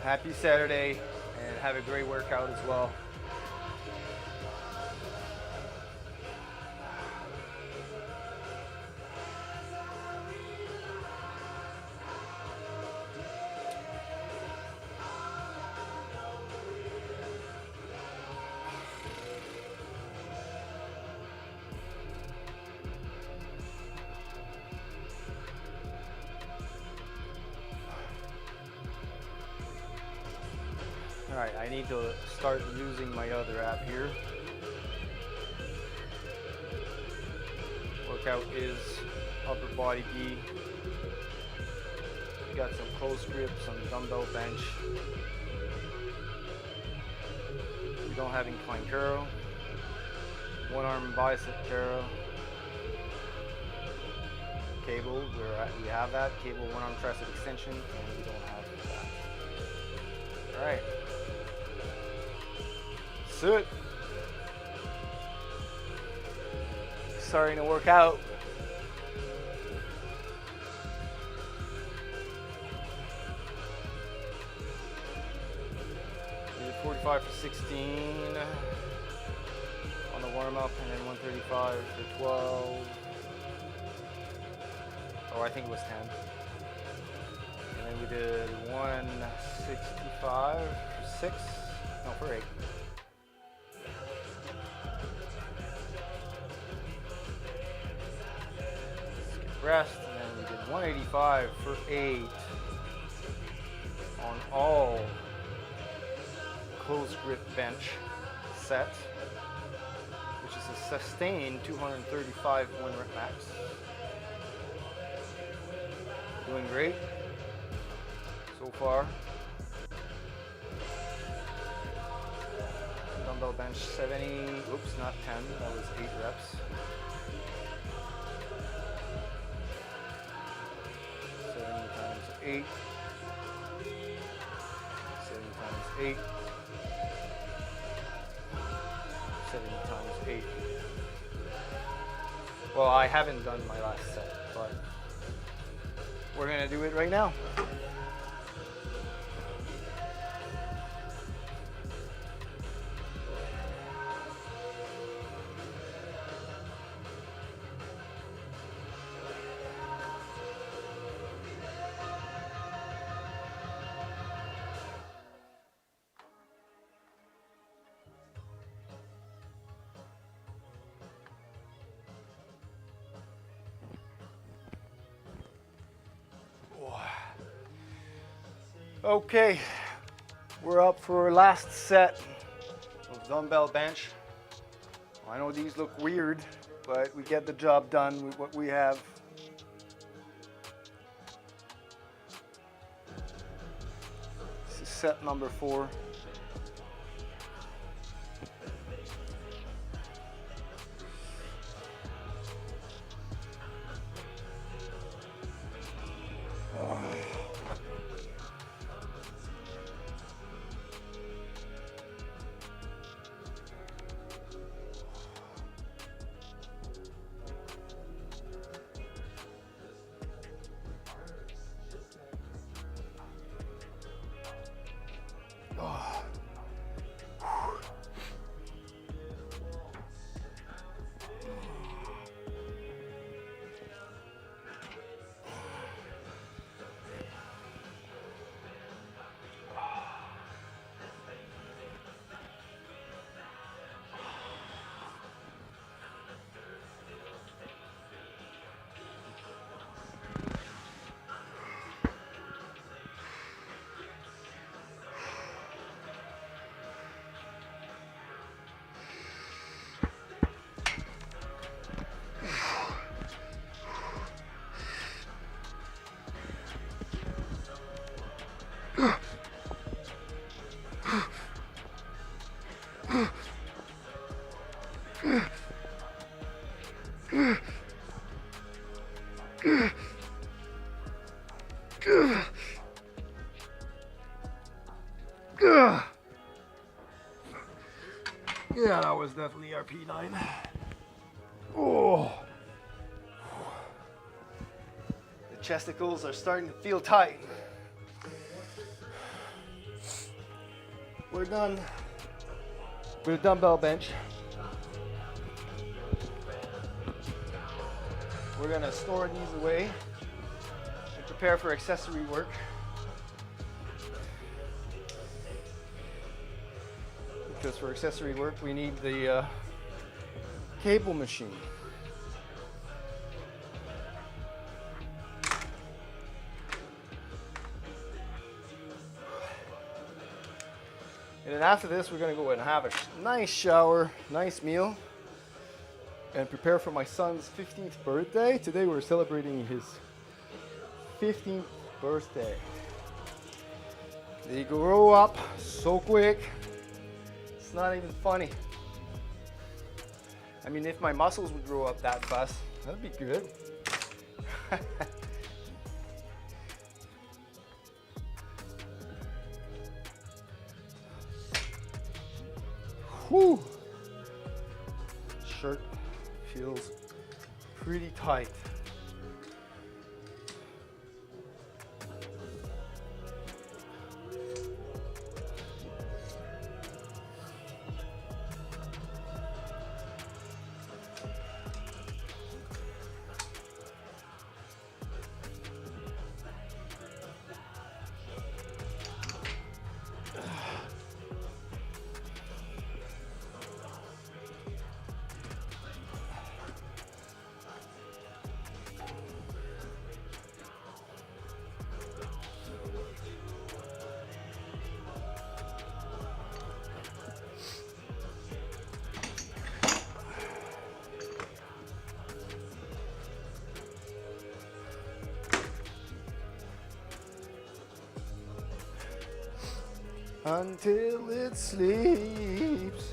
Happy Saturday, and have a great workout as well. Alright, I need to start using my other app here. Workout is upper body D. Got some close grip, some dumbbell bench. We don't have incline curl. One arm bicep curl. Cable, we have that. Cable, one arm tricep extension, and we don't have that. Alright. It. Starting to work out. We did 45 for 16 on the warm up, and then 135 for 12. Oh, I think it was 10. And then we did 165 for 6. No, for 8. Rest, and then we did 185 for 8 on all close grip bench set, which is a sustained 235 1 rep max. Doing great so far. Dumbbell bench 70, oops, not 10, that was 8 reps. 8, 7 times 8, 7 times 8. Well, I haven't done my last set, but we're gonna do it right now. Okay, we're up for our last set of dumbbell bench. I know these look weird, but we get the job done with what we have. This is set number 4. Yeah, that was definitely our P9. Oh. The chesticles are starting to feel tight. We're done with a dumbbell bench. We're gonna store these away and prepare for accessory work. Because for accessory work, we need the cable machine. And then after this, we're gonna go and have a nice shower, nice meal, and prepare for my son's 15th birthday. Today we're celebrating his 15th birthday. They grow up so quick. It's not even funny. I mean, if my muscles would grow up that fast, that'd be good. Whew. Shirt feels pretty tight. Until it sleeps.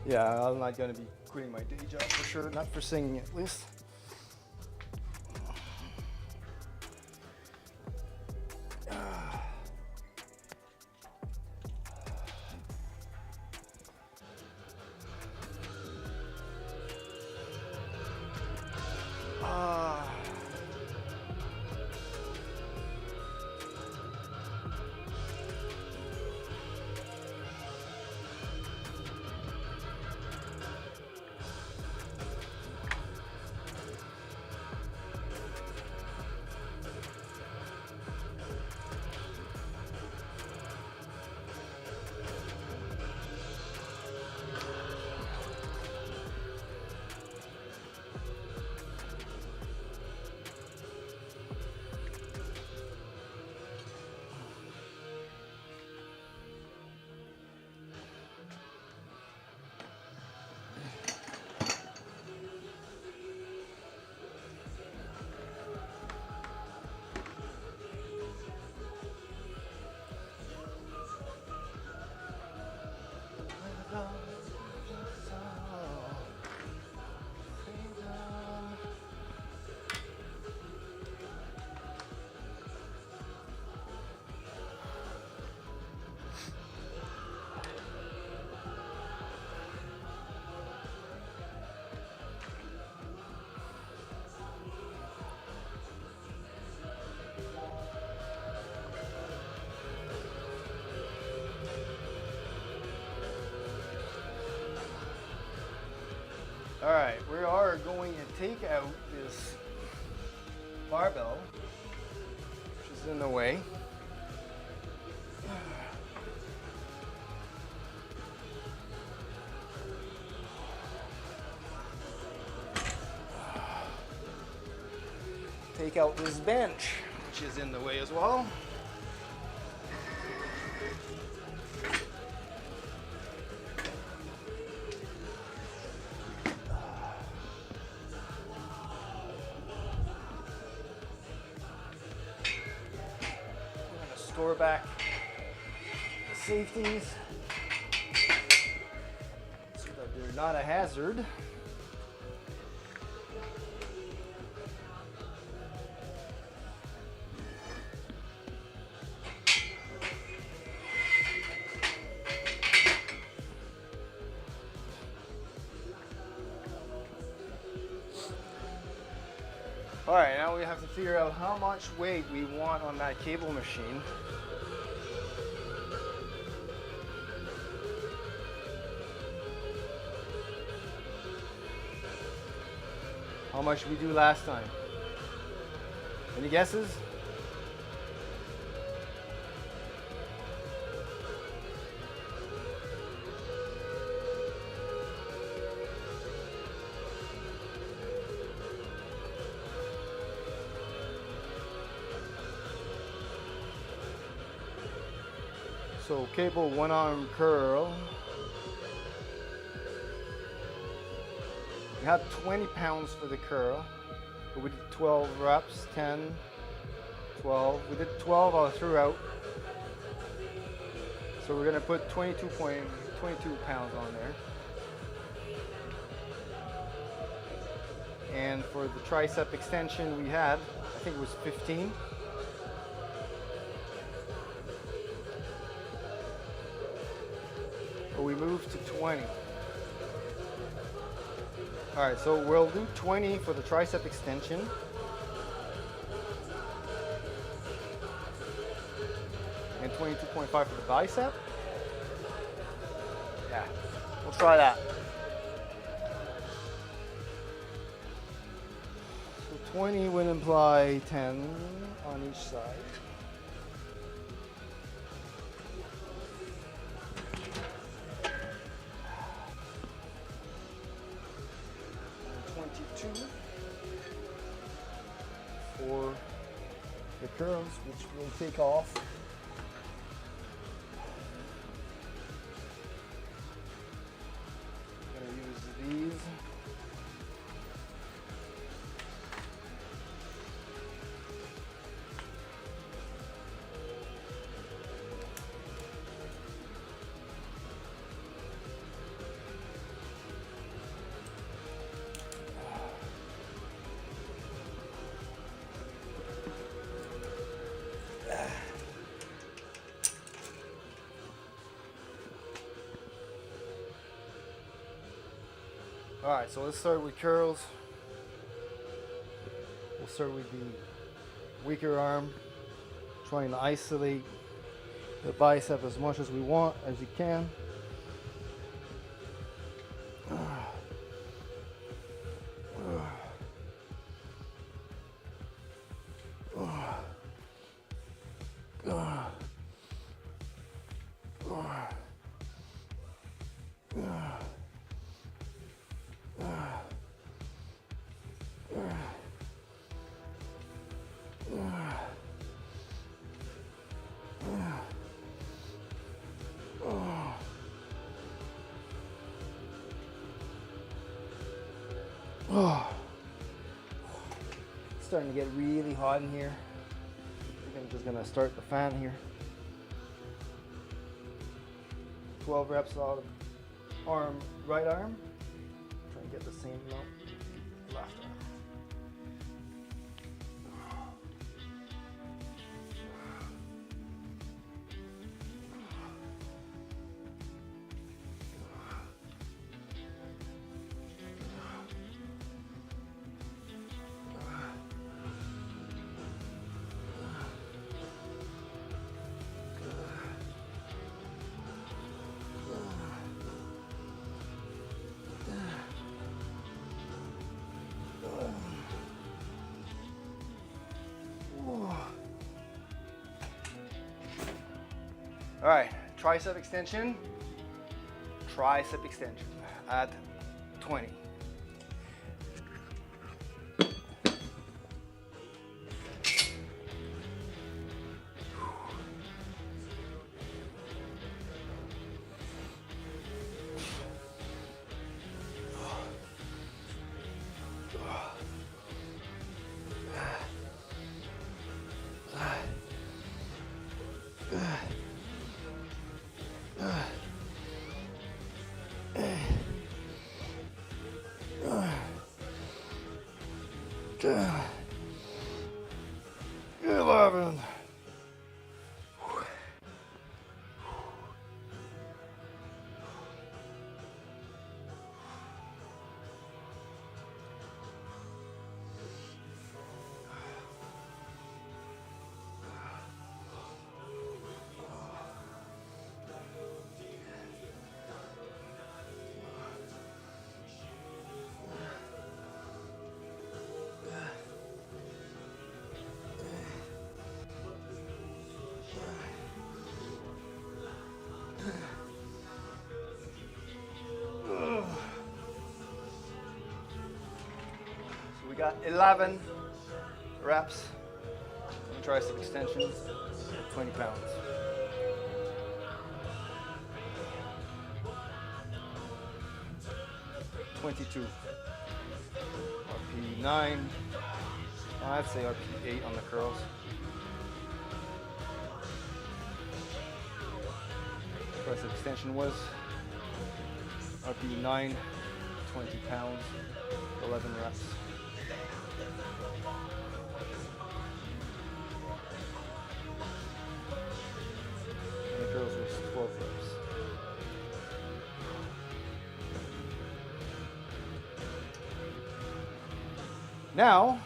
Yeah, I'm not gonna be quitting my day job for sure, not for singing at least. All right, we are going to take out this barbell, which is in the way. Take out this bench, which is in the way as well. Store back the safeties so that they're not a hazard. All right, now we have to figure out how much weight we want on that cable machine. How much did we do last time? Any guesses? So cable one arm curl. We had 20 pounds for the curl, but we did 12 reps, 10, 12. We did 12 all throughout. So we're gonna put 22 pounds on there. And for the tricep extension we had, I think it was 15. But we moved to 20. All right, so we'll do 20 for the tricep extension. And 22.5 for the bicep. Yeah, we'll try that. So 20 would imply 10 on each side. 22 for the curls, which we'll take off. I'm going to use these. All right, so let's start with curls. We'll start with the weaker arm, trying to isolate the bicep as much as we want, as you can. It's starting to get really hot in here. I think I'm just gonna start the fan here. 12 reps out of arm, right arm. Try and get the same amount left arm. All right, tricep extension at 20. Ten, 11. So we got 11 reps on tricep extensions at 20 pounds. RP 9. I'd say RP 8 on the curls. Tricep extension was RP 9, 20 pounds, 11 reps. And the curls was 12 reps. Now,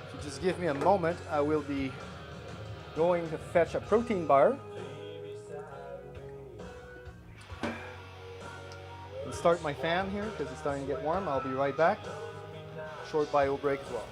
if you just give me a moment, I will be going to fetch a protein bar and start my fan here because it's starting to get warm. I'll be right back. Short bio break as well.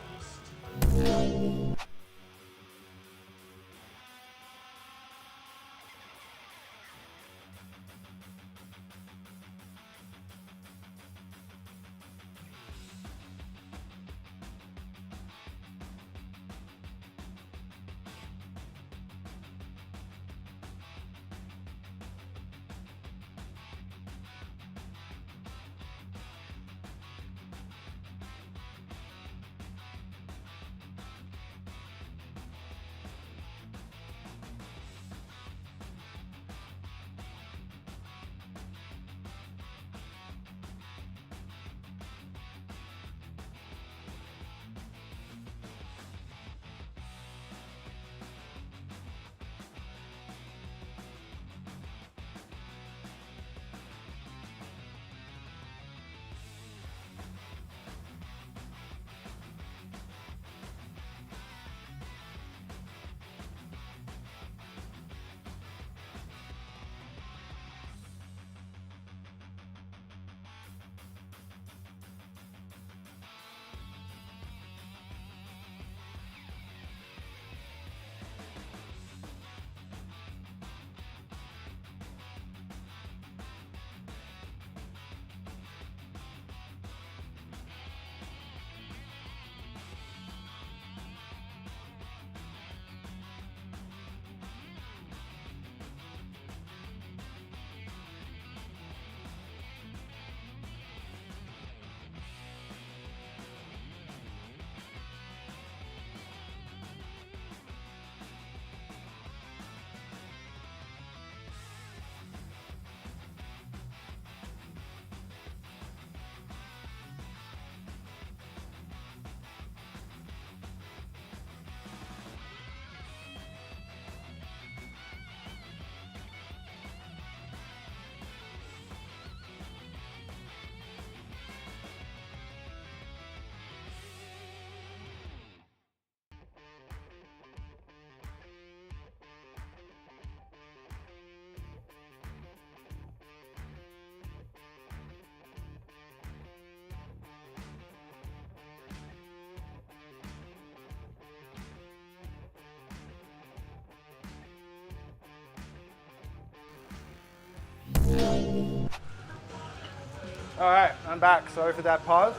All right, I'm back. Sorry for that pause,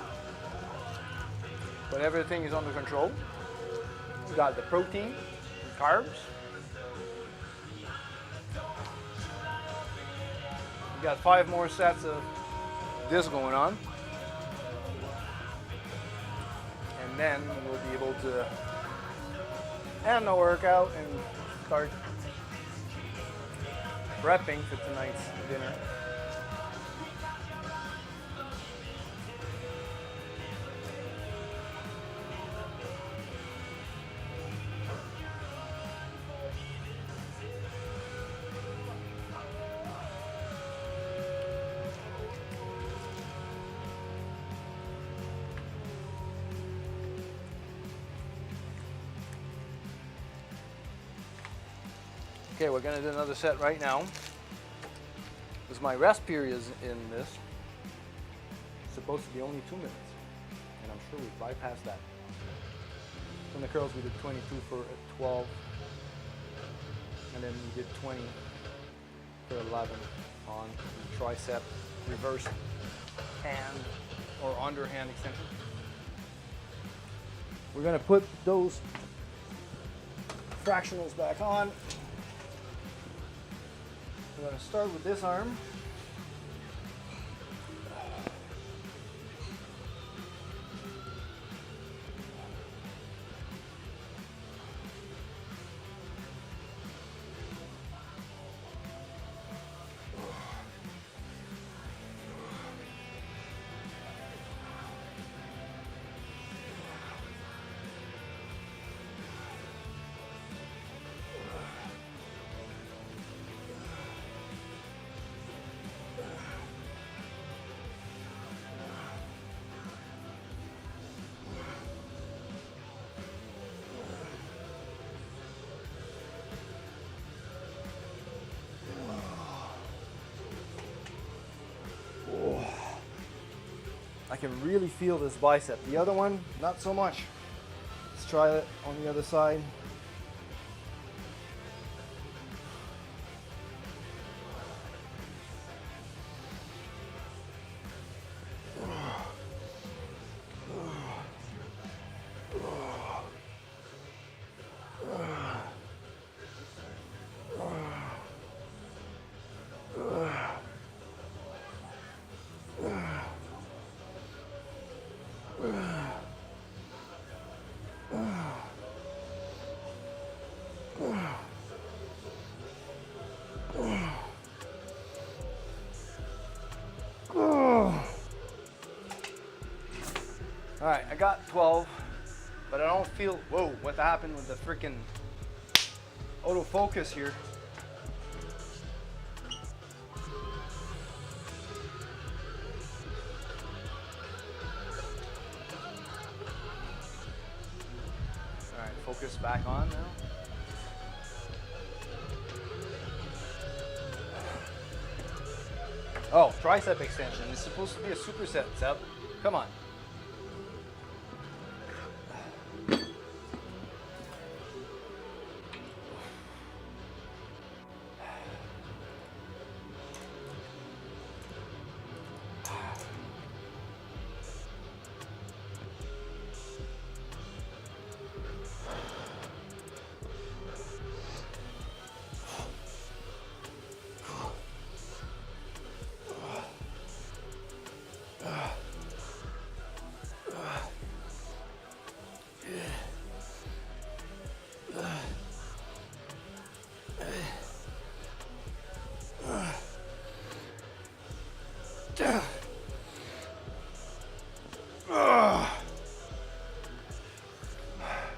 but everything is under control. We got the protein, and carbs. We got 5 more sets of this going on, and then we'll be able to end the workout and start prepping for tonight's dinner. Okay, we're gonna do another set right now. Because my rest period is in this. It's supposed to be only 2 minutes. And I'm sure we bypassed that. So in the curls we did 22 for 12. And then we did 20 for 11 on the tricep reverse hand or underhand extension. We're gonna put those fractionals back on. We're going to start with this arm. I can really feel this bicep. The other one, not so much. Let's try it on the other side. All right, I got 12, but I don't feel, whoa, what happened with the freaking autofocus here? All right, focus back on now. Oh, tricep extension. It's supposed to be a superset, Seb. Come on.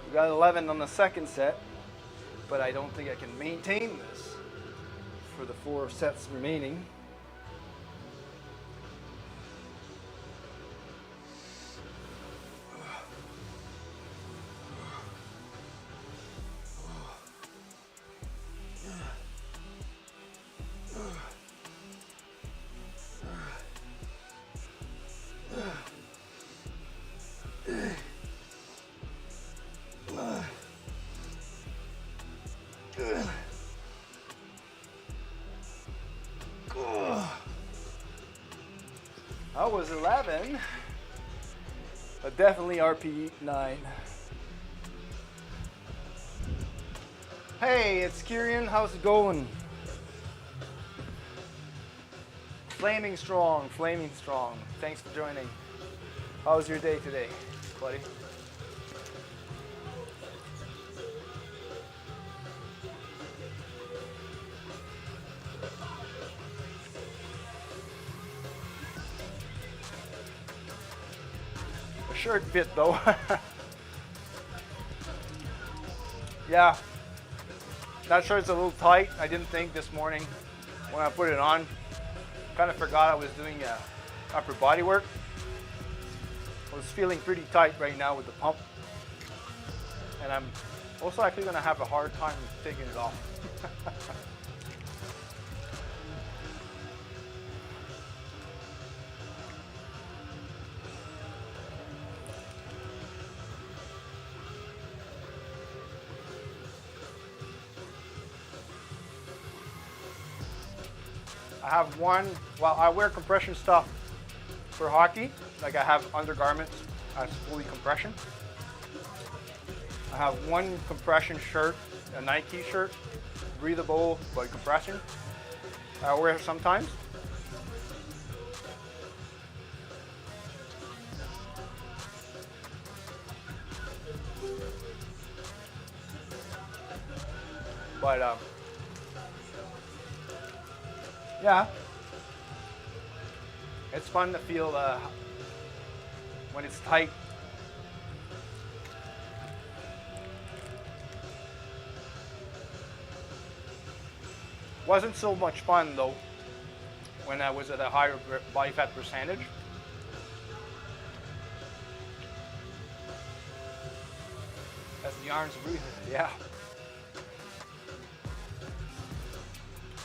We got 11 on the second set, but I don't think I can maintain this for the 4 sets remaining. That was 11, but definitely RP 9. Hey, it's Kieran. How's it going? Flaming strong, flaming strong. Thanks for joining. How was your day today, buddy? A shirt fit though. Yeah, that shirt's a little tight. I didn't think this morning when I put it on. Kind of forgot I was doing upper body work. I was feeling pretty tight right now with the pump. And I'm also actually going to have a hard time taking it off. I have one, well, I wear compression stuff for hockey. Like I have undergarments as fully compression. I have one compression shirt, a Nike shirt, breathable but compression. I wear it sometimes. But yeah, it's fun to feel when it's tight. Wasn't so much fun though when I was at a higher body fat percentage. As the arms breathe, yeah.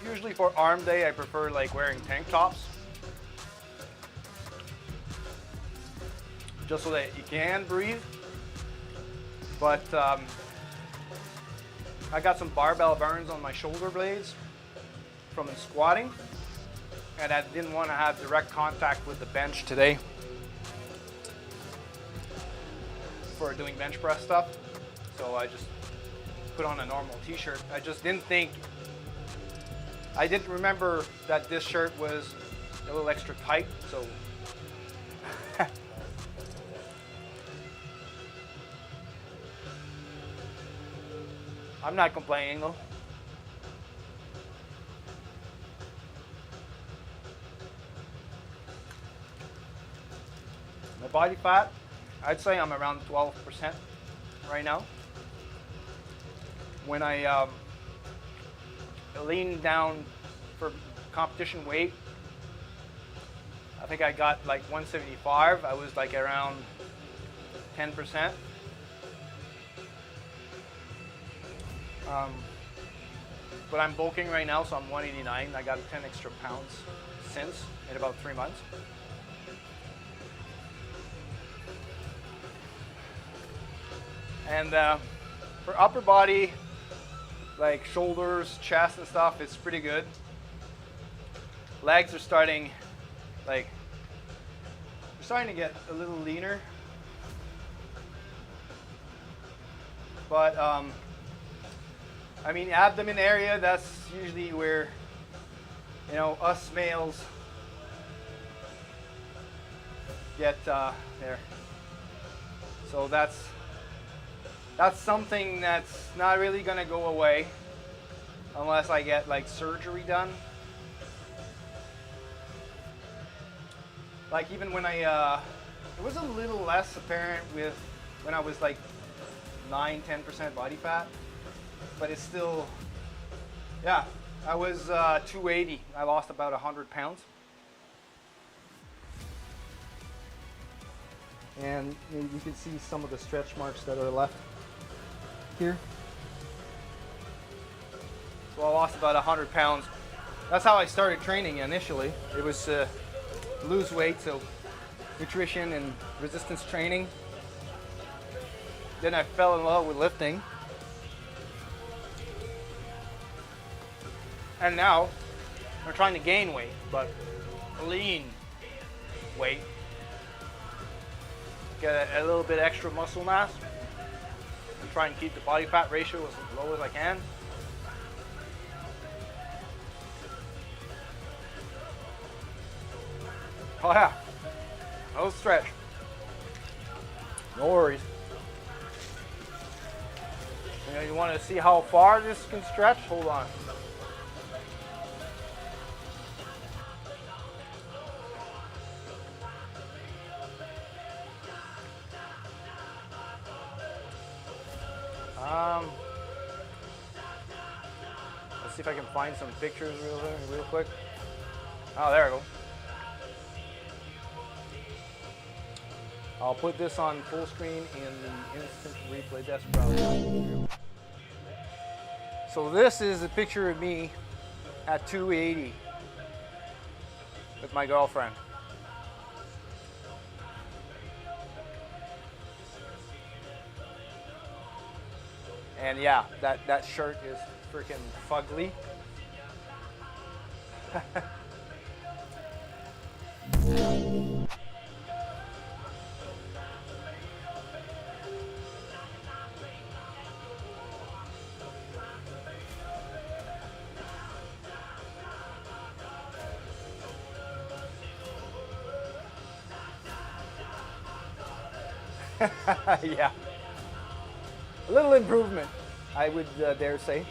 Usually for arm day, I prefer like wearing tank tops. Just so that you can breathe. But I got some barbell burns on my shoulder blades from squatting. And I didn't want to have direct contact with the bench today for doing bench press stuff. So I just put on a normal t-shirt. I just didn't think, I didn't remember that this shirt was a little extra tight, so I'm not complaining though. My body fat, I'd say I'm around 12% right now. When I leaned down for competition weight, I think I got like 175. I was like around 10%. But I'm bulking right now, so I'm 189. I got 10 extra pounds since in about 3 months. And for upper body, like shoulders, chest and stuff, it's pretty good. Legs are starting, like, they're starting to get a little leaner. But I mean, abdomen area, that's usually where, you know, us males get there. So that's something that's not really gonna go away unless I get like surgery done. Like even when it was a little less apparent with when I was like 9-10% body fat, but it's still, yeah, I was 280. I lost about 100 pounds. And you can see some of the stretch marks that are left here. So I lost about 100 pounds. That's how I started training initially. It was lose weight, so nutrition and resistance training. Then I fell in love with lifting. And now I'm trying to gain weight, but lean. weight. Get a little bit extra muscle mass. And try and keep the body fat ratio as low as I can. Oh yeah, no stretch. No worries. You know, you want to see how far this can stretch? Hold on. Let's see if I can find some pictures real quick. Oh, there we go. I'll put this on full screen in the instant replay desktop. So this is a picture of me at 280 with my girlfriend. And yeah, that shirt is freaking fugly. Yeah, a little improvement, I would dare say.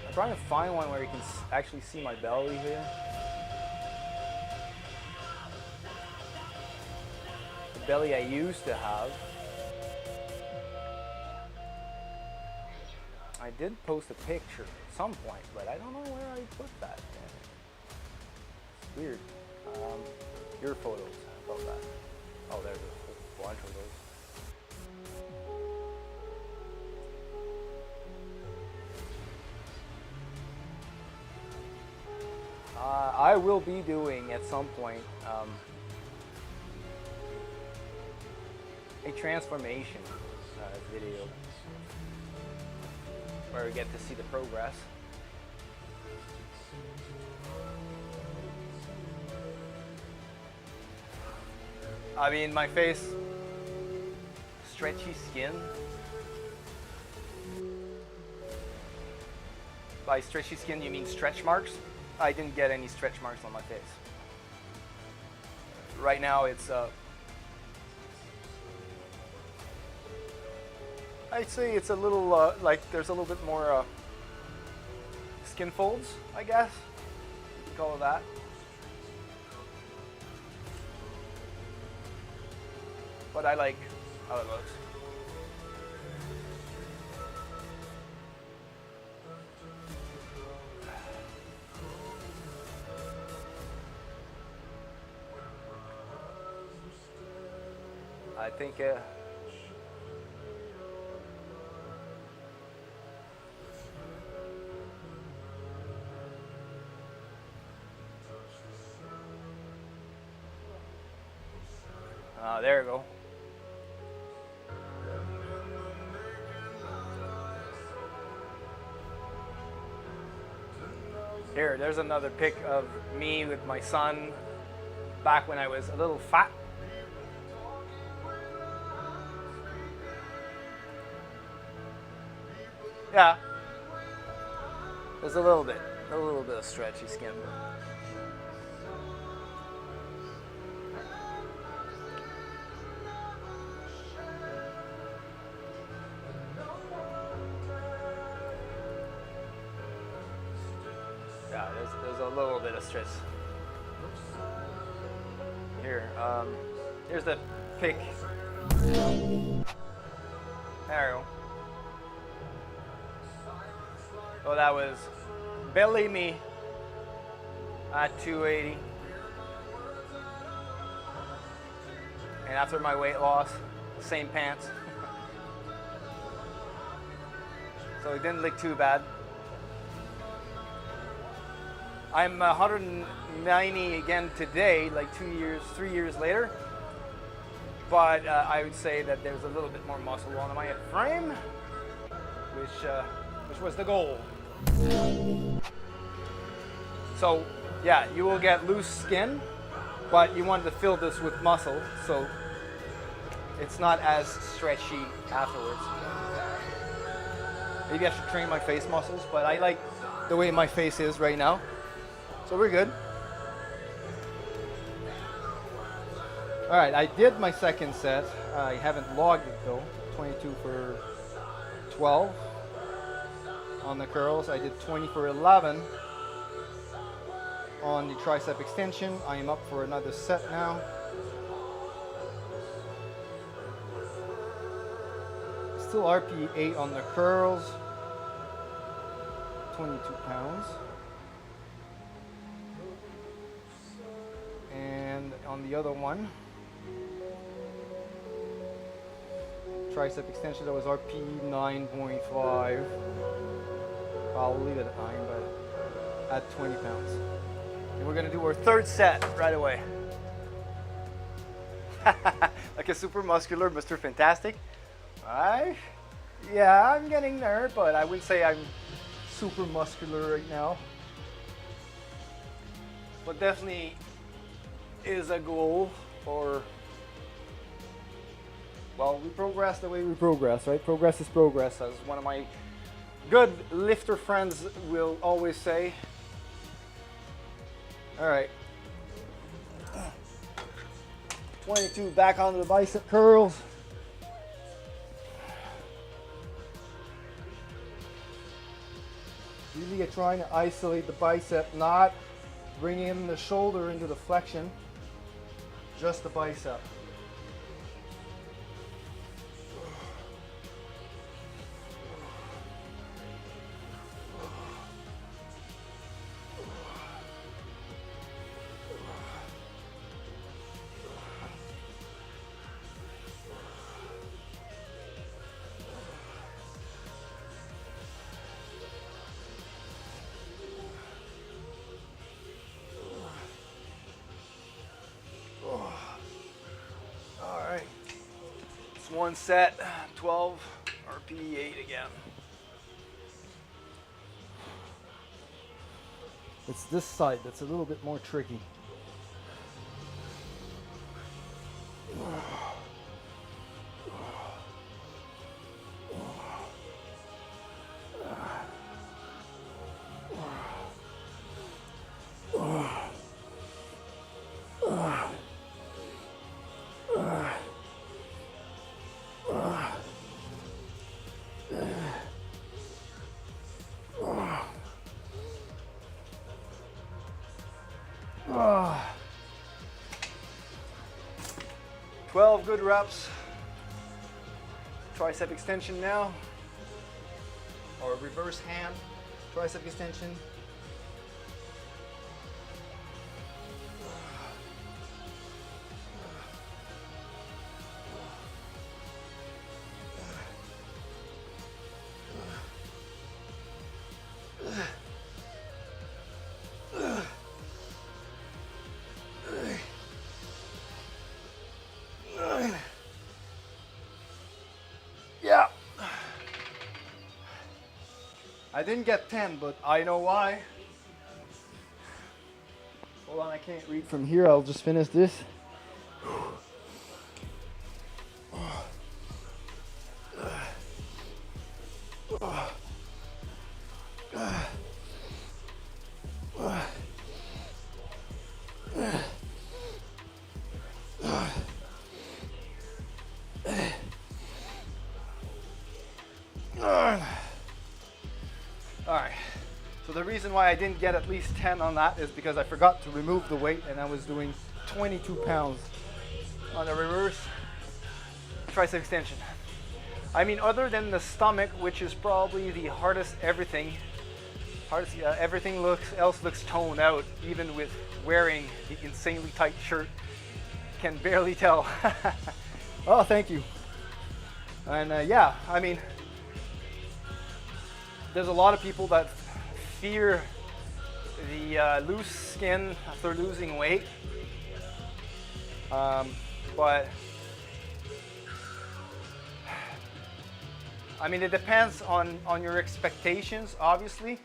I'm trying to find one where you can actually see my belly here. The belly I used to have. I did post a picture at some point, but I don't know where I put that. It's weird. Your photos, how about that? Oh, there's a whole bunch of those. I will be doing at some point a transformation video where we get to see the progress. I mean, my face, stretchy skin. By stretchy skin, you mean stretch marks? I didn't get any stretch marks on my face. Right now, it's I'd say it's a little like there's a little bit more skin folds, I guess. You could call it that. But I like how it looks. I think there we go. Here, there's another pic of me with my son back when I was a little fat. Yeah, there's a little bit of stretchy skin. Yeah, there's a little bit of stretch. Here, here's the pic. There we go. So that was belly me at 280. And after my weight loss, same pants. So it didn't look too bad. I'm 190 again today, like 3 years later. But I would say that there's a little bit more muscle on my frame, which was the goal. So yeah, you will get loose skin, but you want to fill this with muscle, so it's not as stretchy afterwards. Maybe I should train my face muscles, but I like the way my face is right now. So we're good. All right, I did my second set. I haven't logged it though. 22 for 12 on the curls. I did 20 for 11 on the tricep extension. I am up for another set now. Still RP 8 on the curls. 22 pounds. And on the other one, tricep extension, that was RP 9.5. I'll leave it at 9, but at 20 pounds. And we're gonna do our third set right away. Like a super muscular Mr. Fantastic. Yeah, I'm getting there, but I wouldn't say I'm super muscular right now. But definitely is a goal for, well, we progress the way we progress, right? Progress is progress, as one of my good lifter friends will always say. All right. 22 back onto the bicep curls. Really you're trying to isolate the bicep, not bringing in the shoulder into the flexion, just the bicep. One set, 12, RP 8 again. It's this side that's a little bit more tricky. Oh. 12 good reps. Tricep extension now, or reverse hand tricep extension. Yeah. I didn't get 10, but I know why. Hold on, I can't read from here. I'll just finish this. Alright, so the reason why I didn't get at least 10 on that is because I forgot to remove the weight and I was doing 22 pounds on the reverse tricep extension. I mean, other than the stomach, which is probably the hardest everything, everything else looks toned out, even with wearing the insanely tight shirt. Can barely tell. Oh, thank you. And yeah, I mean, there's a lot of people that fear the loose skin after losing weight, but I mean, it depends on your expectations, obviously.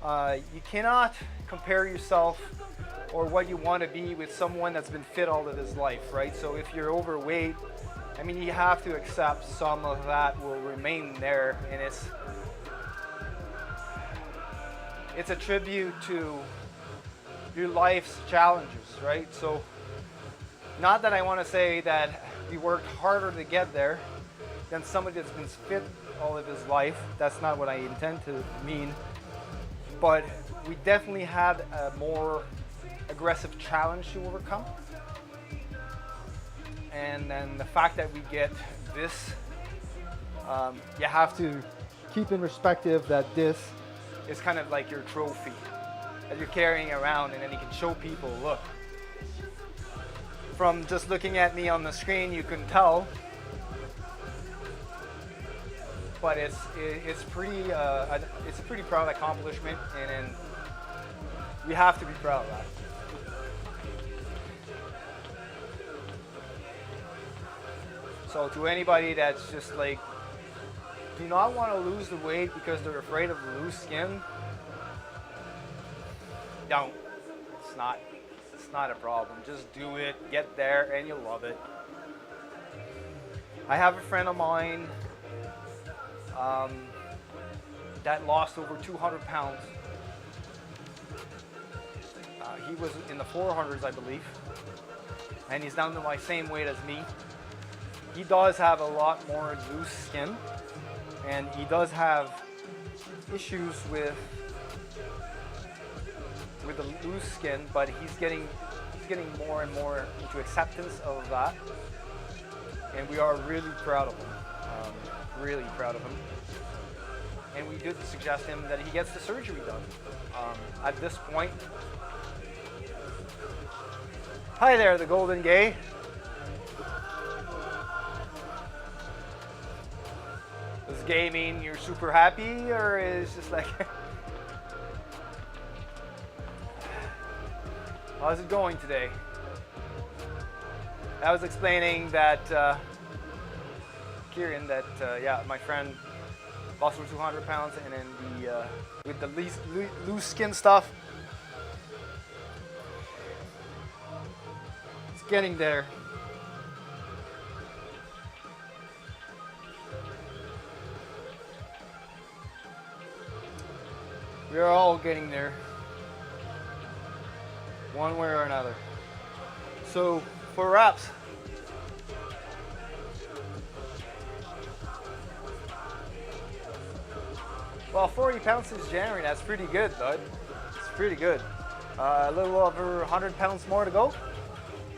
You cannot compare yourself or what you want to be with someone that's been fit all of his life, right? So if you're overweight, I mean, you have to accept some of that will remain there, and it's a tribute to your life's challenges, right? So not that I want to say that we worked harder to get there than somebody that's been fit all of his life. That's not what I intend to mean. But we definitely had a more aggressive challenge to overcome. And then the fact that we get this, you have to keep in perspective that this is kind of like your trophy that you're carrying around, and then you can show people, look. From just looking at me on the screen, you can tell, but it's a pretty proud accomplishment, and we have to be proud of that. So to anybody that's just like, do not want to lose the weight because they're afraid of loose skin, don't. It's not a problem. Just do it, get there, and you'll love it. I have a friend of mine that lost over 200 pounds. He was in the 400s, I believe, and he's down to my same weight as me. He does have a lot more loose skin, and he does have issues with the loose skin, but he's getting more and more into acceptance of that, and we are really proud of him. Really proud of him. And we did suggest him that he gets the surgery done. At this point, hi there, the Golden Gay. Does gay mean you're super happy, or is just like how's it going today? I was explaining that Kieran, that yeah, my friend lost over 200 pounds, and then with the loose skin stuff, it's getting there. We're all getting there, one way or another. So for reps, well, 40 pounds since January, that's pretty good, bud. It's pretty good. A little over 100 pounds more to go.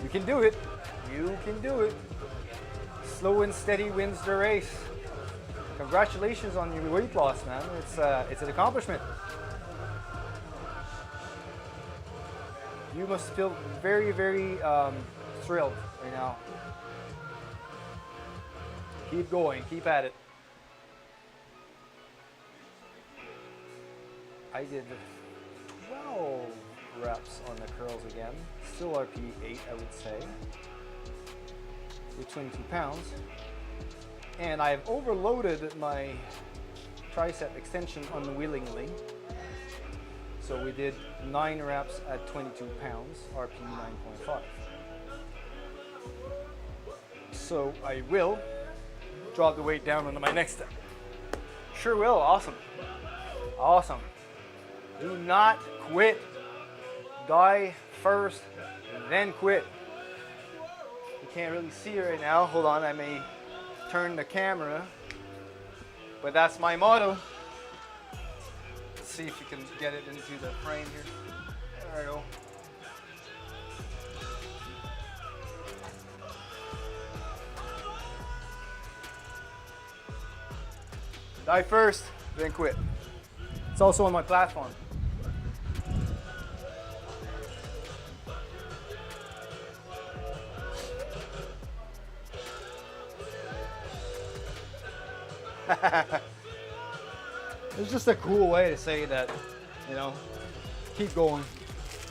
You can do it. You can do it. Slow and steady wins the race. Congratulations on your weight loss, man. It's an accomplishment. You must feel very, very thrilled right now. Keep going. Keep at it. I did 12 reps on the curls again. Still RP 8, I would say, with 22 pounds. And I've overloaded my tricep extension unwillingly. So we did 9 reps at 22 pounds, RP 9.5. So I will drop the weight down onto my next step. Sure will. Awesome. Awesome. Do not quit. Die first, then quit. You can't really see it right now. Hold on, I may turn the camera. But that's my motto. Let's see if you can get it into the frame here. There we go. Die first, then quit. It's also on my platform. It's just a cool way to say that, you know, keep going,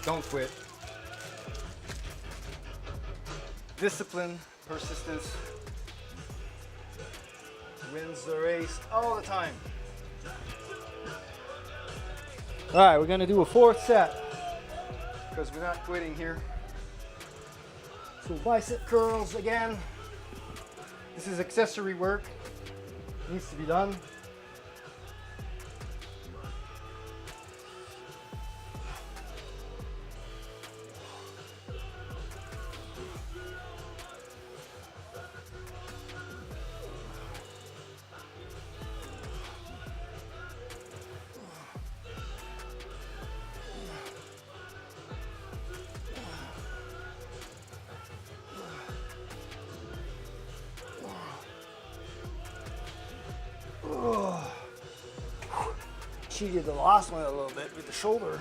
don't quit. Discipline, persistence wins the race all the time. All right, we're gonna do a fourth set because we're not quitting here. So bicep curls again. This is accessory work. Needs to be done. Cheated the last one a little bit with the shoulder.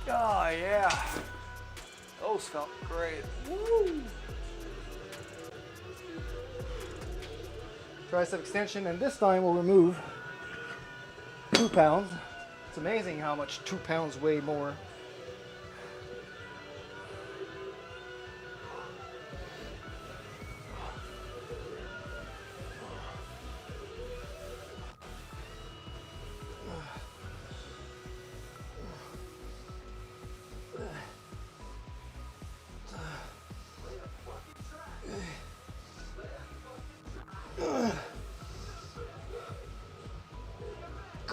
Oh yeah, those felt great. Woo! Tricep extension, and this time we'll remove 2 pounds. It's amazing how much 2 pounds weigh more.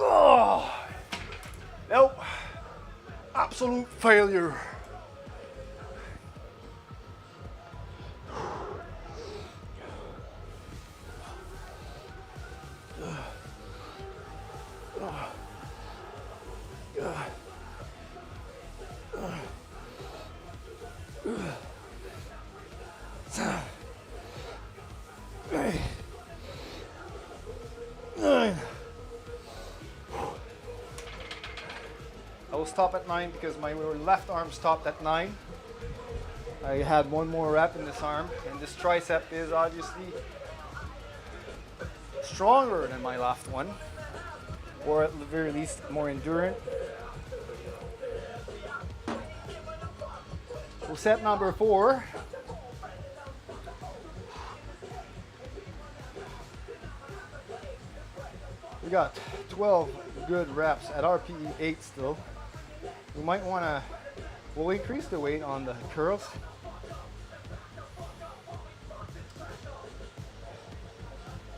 Oh, nope, absolute failure. I will stop at 9 because my left arm stopped at 9. I had one more rep in this arm, and this tricep is obviously stronger than my left one, or at the very least more endurant. So set number 4. We got 12 good reps at RPE 8 still. We might want to, we'll increase the weight on the curls.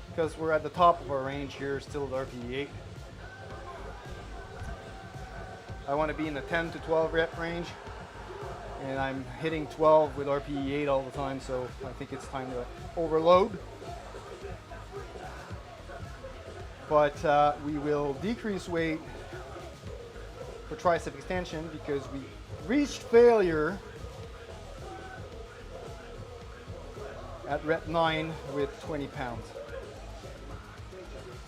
Because we're at the top of our range here, still at RPE 8. I want to be in the 10 to 12 rep range. And I'm hitting 12 with RPE 8 all the time, so I think it's time to overload. But we will decrease weight for tricep extension because we reached failure at rep 9 with 20 pounds.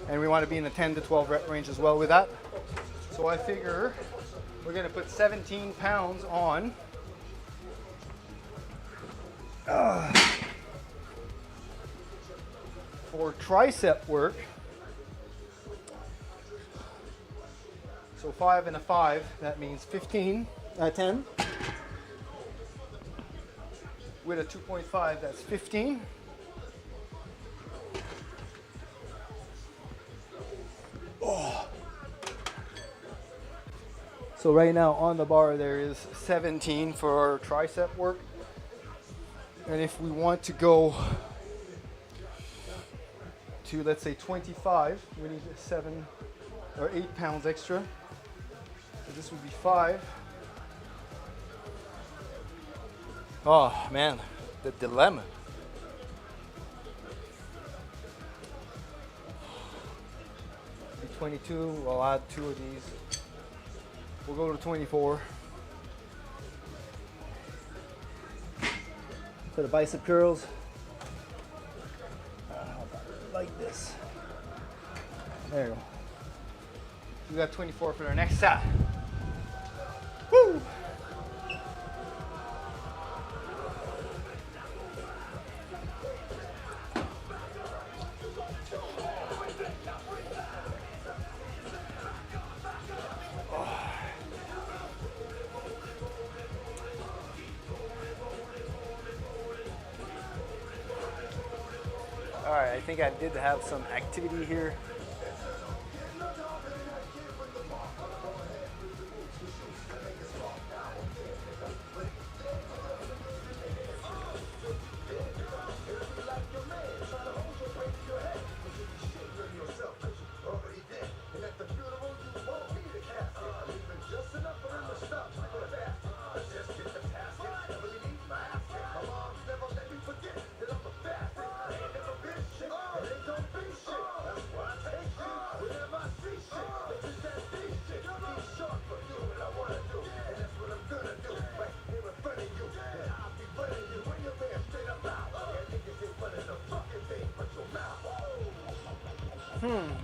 And we want to be in the 10 to 12 rep range as well with that. So I figure we're going to put 17 pounds on. For tricep work. So 5 and a 5, that means 10. With a 2.5, that's 15. Oh. So right now on the bar there is 17 for our tricep work. And if we want to go to, let's say 25, we need 7 or 8 pounds extra. So this would be 5. Oh man, the dilemma. Be 22, we'll add 2 of these. We'll go to 24. For the bicep curls, like this. There you go. We got 24 for our next set. Woo! All right, I think I did have some activity here.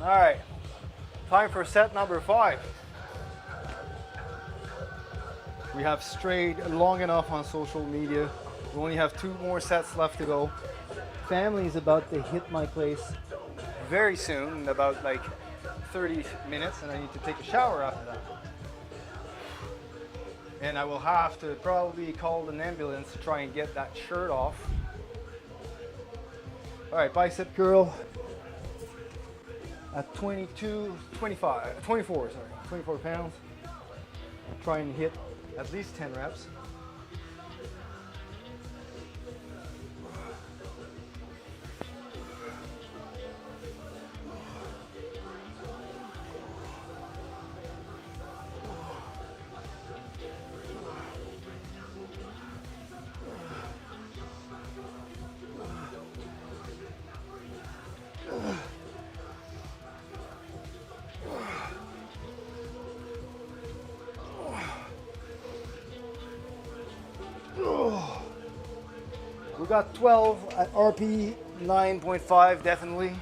All right, time for set number 5. We have strayed long enough on social media. We only have 2 more sets left to go. Family is about to hit my place very soon, in about like 30 minutes, and I need to take a shower after that. And I will have to probably call an ambulance to try and get that shirt off. All right, bicep curl at 24 pounds. Try and hit at least 10 reps. We got 12 at RP 9.5, definitely.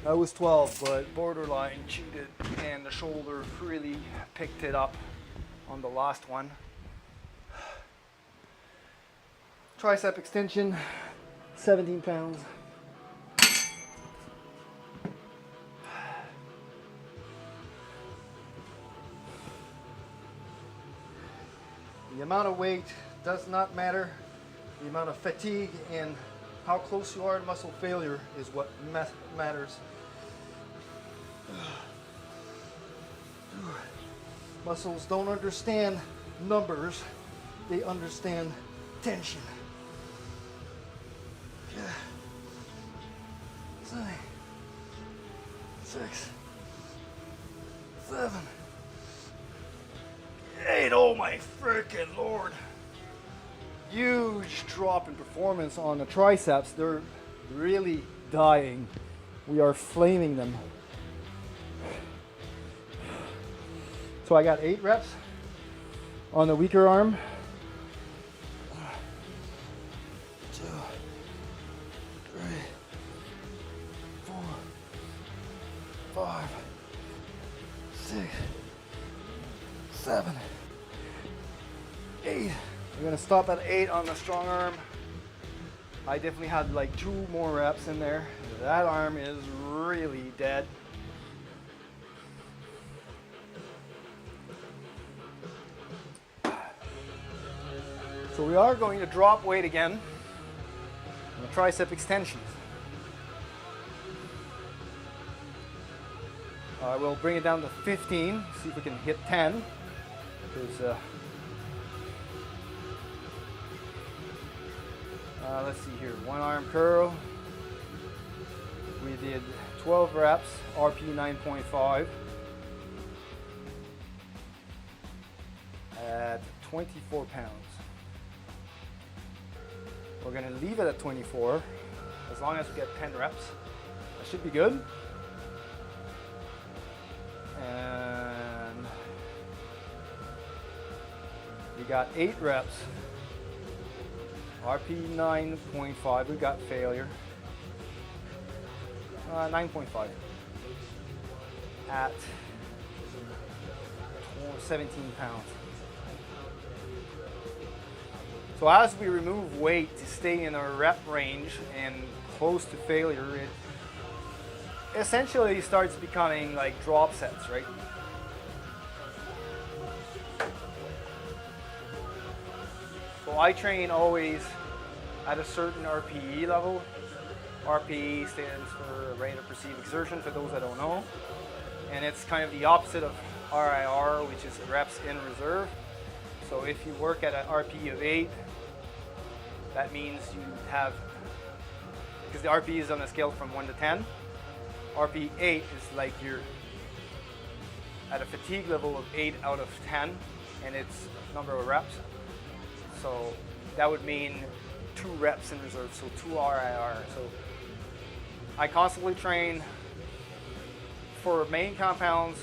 That was 12, but borderline cheated, and the shoulder really picked it up on the last one. Tricep extension, 17 pounds. The amount of weight does not matter. The amount of fatigue and how close you are to muscle failure is what matters. Muscles don't understand numbers, they understand tension. 7, 6, 7, 8. Oh my freaking Lord. Huge drop in performance on the triceps. They're really dying. We are flaming them. So I got 8 reps on the weaker arm. 2, 3, 4, 5, 6, 7, 8. I'm gonna stop at 8 on the strong arm. I definitely had like 2 more reps in there. That arm is really dead. So we are going to drop weight again on the tricep extensions. We'll bring it down to 15, see if we can hit 10. Because Let's see here, one arm curl. We did 12 reps, RP 9.5 at 24 pounds. We're gonna leave it at 24 as long as we get 10 reps. That should be good. And we got 8 reps. RP 9.5, we got failure. 9.5 at 17 pounds. So as we remove weight to stay in our rep range and close to failure, it essentially starts becoming like drop sets, right? So I train always at a certain RPE level. RPE stands for rate of perceived exertion for those that don't know. And it's kind of the opposite of RIR, which is reps in reserve. So if you work at an RPE of 8, that means you have, because the RPE is on a scale from 1 to 10, RPE 8 is like you're at a fatigue level of 8 out of 10, and it's number of reps. So that would mean 2 reps in reserve, so 2 RIR. So I constantly train for main compounds.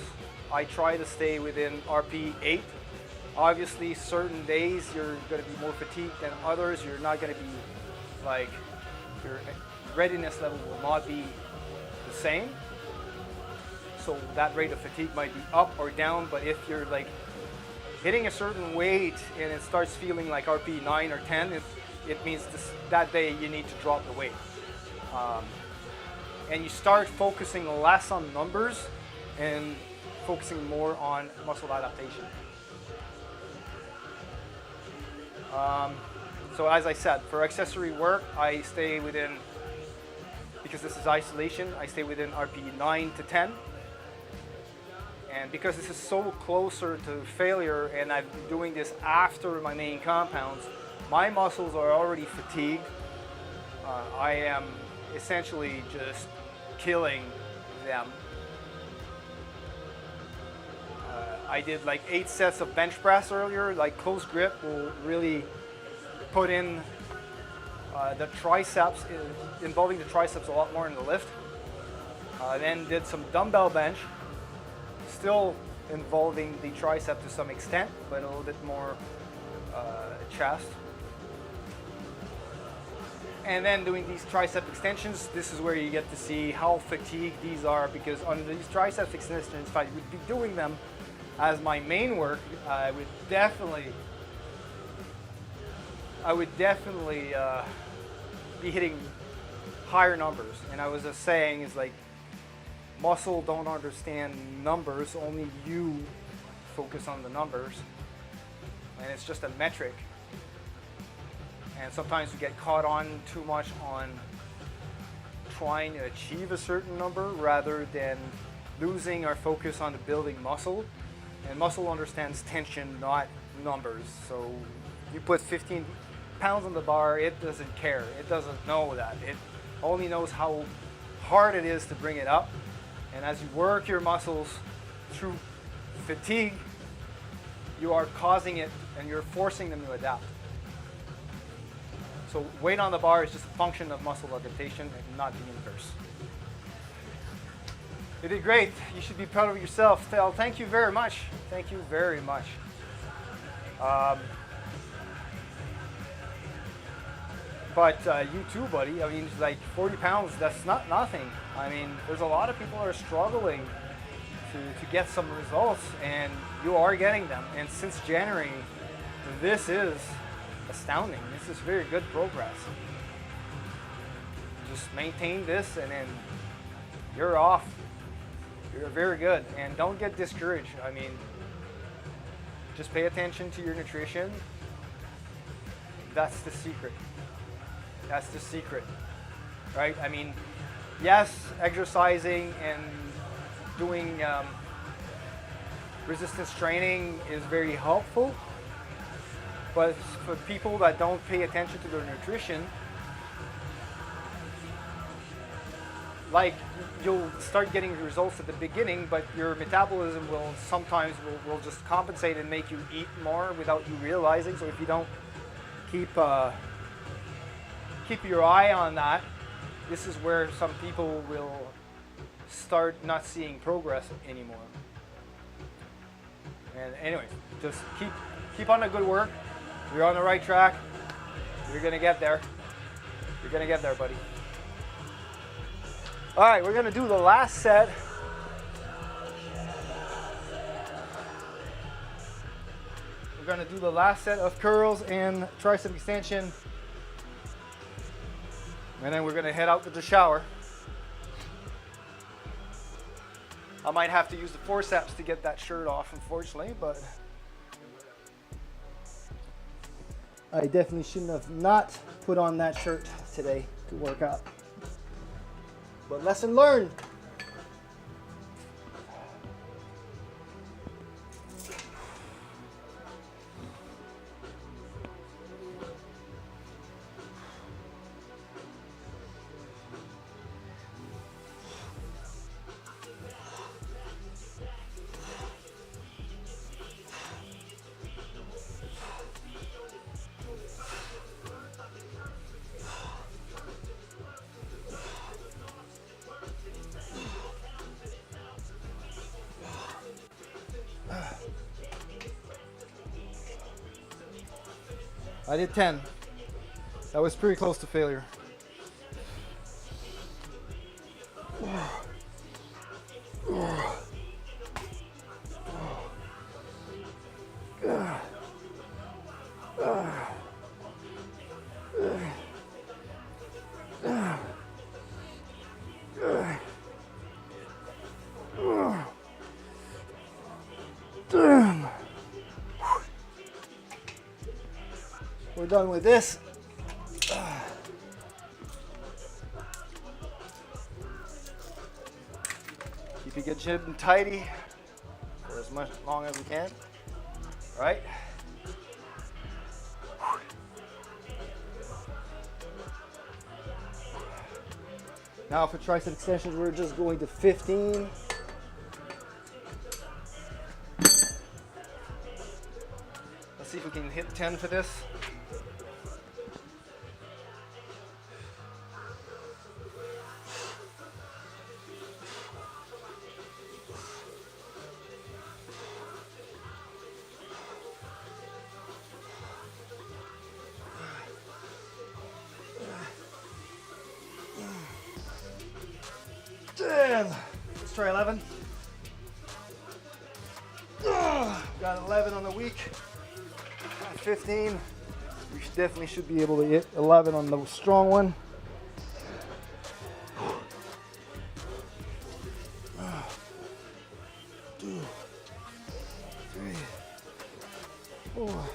I try to stay within RP 8. Obviously, certain days you're going to be more fatigued than others. You're not going to be like, your readiness level will not be the same. So that rate of fatigue might be up or down, but if you're like hitting a certain weight and it starts feeling like RP 9 or 10, it means that day you need to drop the weight. And you start focusing less on numbers and focusing more on muscle adaptation. So as I said, for accessory work, I stay within, because this is isolation, I stay within RP 9 to 10. And because this is so closer to failure and I'm doing this after my main compounds, my muscles are already fatigued. I am essentially just killing them. I did like 8 sets of bench press earlier. Like close grip will really put in the triceps, involving the triceps a lot more in the lift. Then did some dumbbell bench, still involving the tricep to some extent, but a little bit more chest. And then doing these tricep extensions, this is where you get to see how fatigued these are, because on these tricep extensions, if I would be doing them as my main work, I would definitely be hitting higher numbers. And I was just saying, is like, muscle don't understand numbers, only you focus on the numbers, and it's just a metric. And sometimes we get caught on too much on trying to achieve a certain number rather than losing our focus on the building muscle. And muscle understands tension, not numbers. So you put 15 pounds on the bar, it doesn't care. It doesn't know that. It only knows how hard it is to bring it up. And as you work your muscles through fatigue, you are causing it and you're forcing them to adapt. So weight on the bar is just a function of muscle adaptation and not the inverse. You did great. You should be proud of yourself. Well, thank you very much. Thank you very much. But you too, buddy. I mean, like 40 pounds, that's not nothing. I mean, there's a lot of people that are struggling to get some results, and you are getting them. And since January, this is astounding. This is very good progress. Just maintain this, and then you're off. You're very good. And don't get discouraged. I mean, just pay attention to your nutrition. That's the secret. That's the secret, right? I mean, yes, exercising and doing resistance training is very helpful, but for people that don't pay attention to their nutrition, like you'll start getting results at the beginning, but your metabolism will sometimes will just compensate and make you eat more without you realizing. So if you don't keep your eye on that, this is where some people will start not seeing progress anymore. And anyways, just keep on the good work. You're on the right track. You're gonna get there. You're gonna get there, buddy. All right, we're gonna do the last set. We're gonna do the last set of curls and tricep extension. And then we're gonna head out to the shower. I might have to use the forceps to get that shirt off, unfortunately, but I definitely shouldn't have not put on that shirt today to work out. But lesson learned. I did 10. That was pretty close to failure. We're done with this. Keep it good, chip and tidy for as much long as we can. All right. Now for tricep extensions, we're just going to 15. Let's see if we can hit 10 for this. Let's try 11. Got 11 on the week. Got 15. We definitely should be able to hit 11 on the strong one. Two, 3, 4,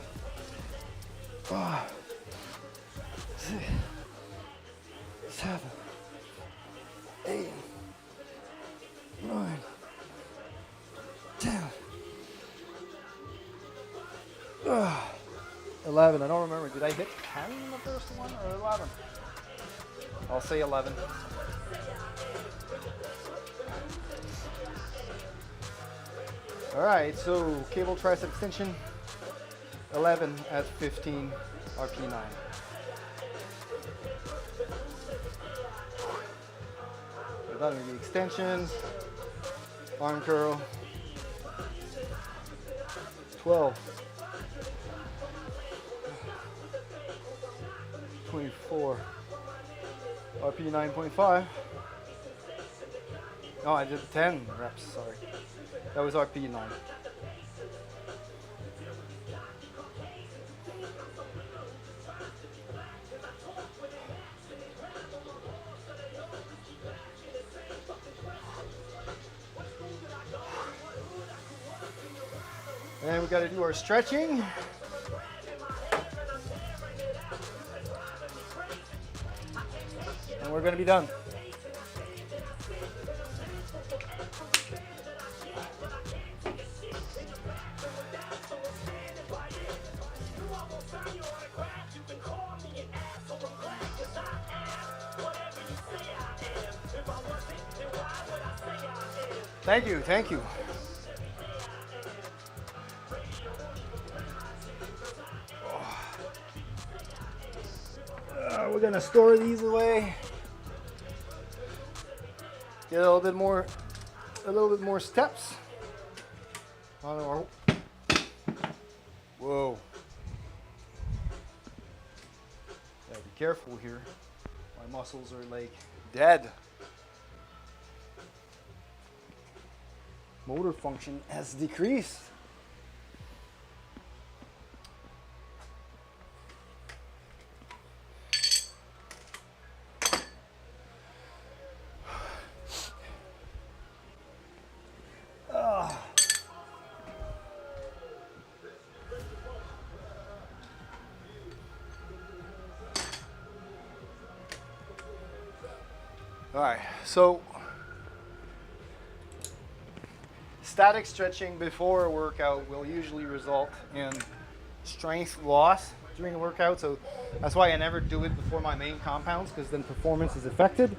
5, 6, 7, 8, 9, 10, 11. I don't remember. Did I hit 10 in the first one or 11? I'll say 11. All right, so cable tricep extension, 11 at 15 RP9. We're done with the extensions, arm curl, 12, 24, RP 9.5. No, I did 10 reps, sorry. That was RP 9. And we got to do our stretching. And we're going to be done. Thank you, thank you. We're gonna store these away. Get a little bit more steps on our. Whoa. Gotta be careful here. My muscles are like dead. Motor function has decreased. All right, so static stretching before a workout will usually result in strength loss during a workout, so that's why I never do it before my main compounds, because then performance is affected.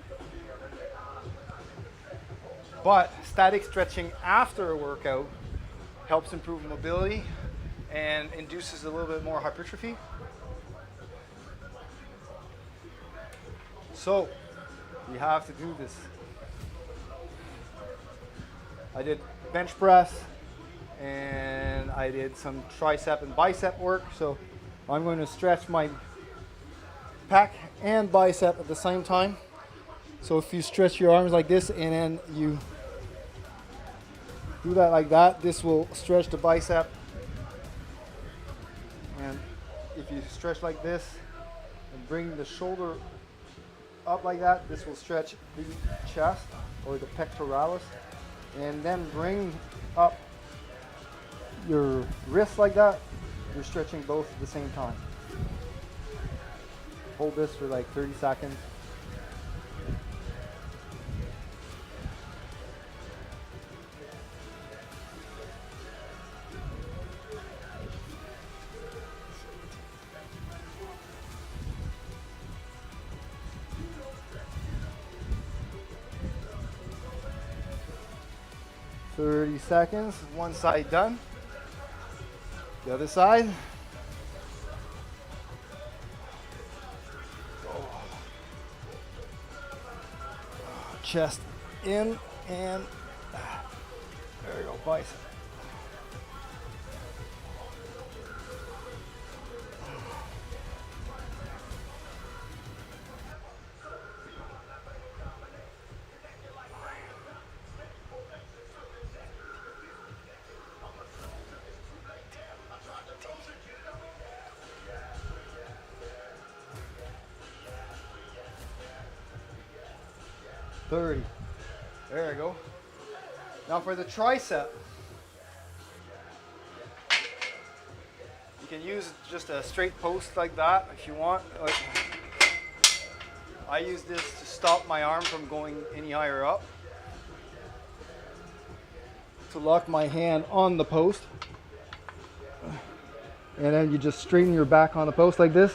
But static stretching after a workout helps improve mobility and induces a little bit more hypertrophy. So you have to do this. I did bench press and I did some tricep and bicep work. So I'm going to stretch my pec and bicep at the same time. So if you stretch your arms like this and then you do that like that, this will stretch the bicep. And if you stretch like this and bring the shoulder up like that, this will stretch the chest or the pectoralis, and then bring up your wrist like that. You're stretching both at the same time. Hold this for like 30 seconds. Seconds, one side done. The other side. Chest in and there you go, bicep. There you go. Now for the tricep, you can use just a straight post like that if you want. I use this to stop my arm from going any higher up. To lock my hand on the post. And then you just straighten your back on the post like this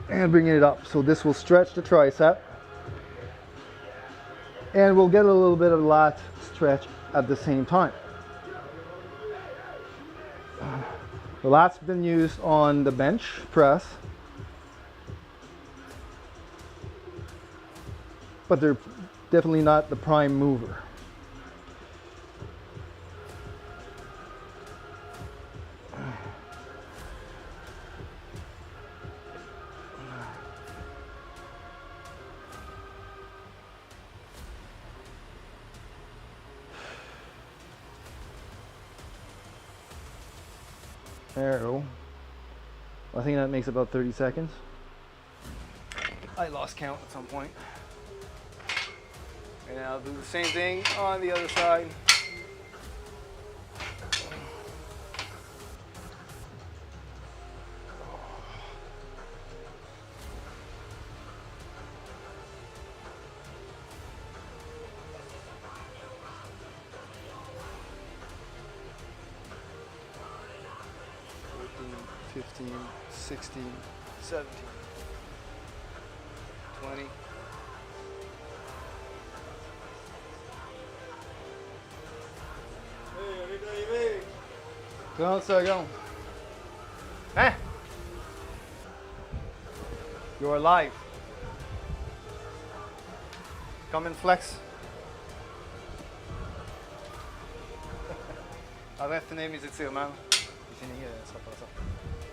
and bring it up. So this will stretch the tricep. And we'll get a little bit of lat stretch at the same time. The lat's been used on the bench press, but they're definitely not the prime mover. There we go. I think that makes about 30 seconds. I lost count at some point. And I'll do the same thing on the other side. $14, $15, $16, $17, $20. 30 secondes. Hein? You're alive. Come and flex. Avant de finir mes étirements. J'ai fini, ça sera pas ça.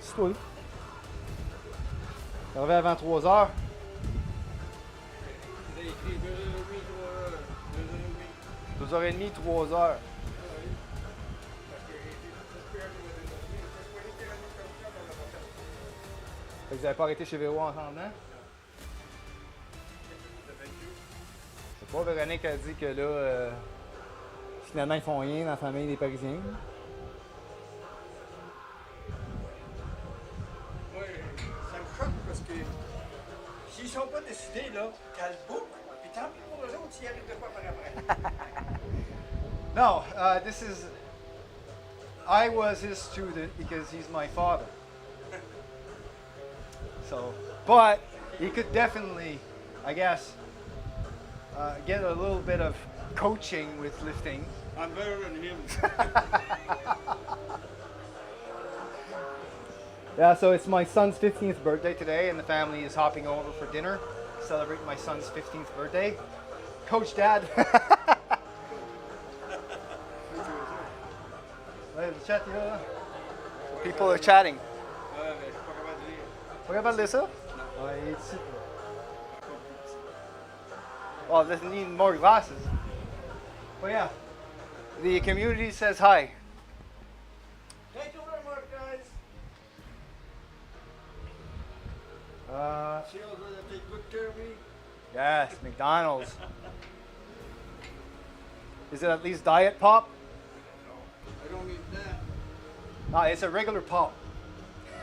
C'est toi. J'arrive avant 3 heures. Vous avez écrit 2h30, 2h30, 3 heures. Fait que vous n'avez pas arrêté chez Véro en attendant? C'est pas Véronique qui a dit que là, finalement, ils font rien dans la famille des Parisiens. Moi, ça me choque parce que s'ils sont pas décidés, là, qu'elle boucle, puis tant pis pour eux autres, s'ils arrivent de quoi par après. No, this is. I was his student because he's my father. So, but he could definitely, I guess, get a little bit of coaching with lifting. I'm better than him. Yeah, so it's my son's 15th birthday today, and the family is hopping over for dinner to celebrate my son's 15th birthday. Coach Dad. People are chatting. Mais je suis pas capable de lire. Pas capable de lire ça? Ouais, il est ici. Oh, they need more glasses. But yeah, the community says hi. Thank you very much, guys. See how they take good care of me. Yes, McDonald's. Is it at least diet pop? I don't need that. No, it's a regular pop.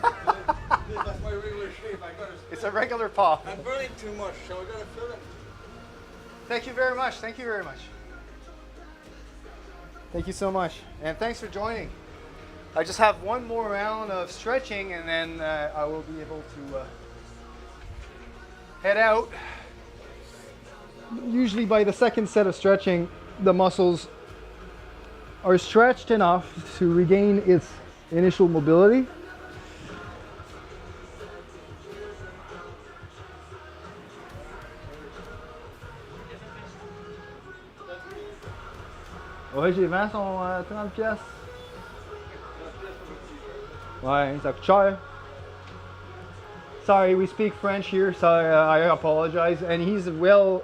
That's my regular shape. I gotta. It's a regular pop. I'm burning too much, so I gotta fill it. Thank you very much. Thank you very much. Thank you so much. And thanks for joining. I just have one more round of stretching and then I will be able to head out. Usually by the second set of stretching, the muscles are stretched enough to regain its initial mobility. Ouais, j'ai 20 sont 30 pièces. Ouais, ça coûte cher. Sorry, we speak French here, so I apologize. And he's well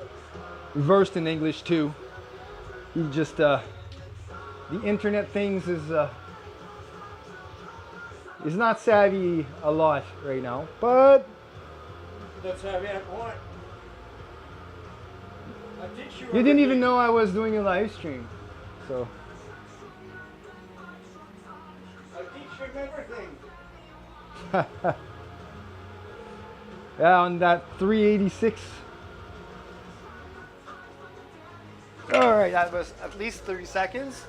versed in English too. He just, the internet things is not savvy a lot right now, but That's how I want. I teach you. you didn't even know I was doing a live stream, so. I teach him everything. Yeah, on that 386. All right, that was at least 30 seconds.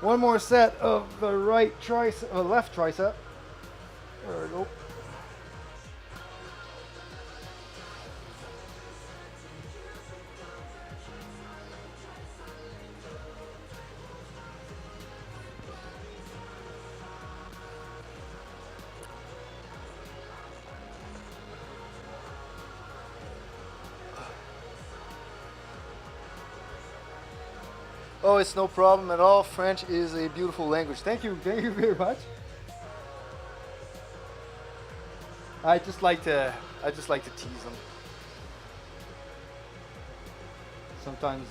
One more set of the right tricep, left tricep. There we go. Oh, it's no problem at all. French is a beautiful language. Thank you very much. I just like to tease them. Sometimes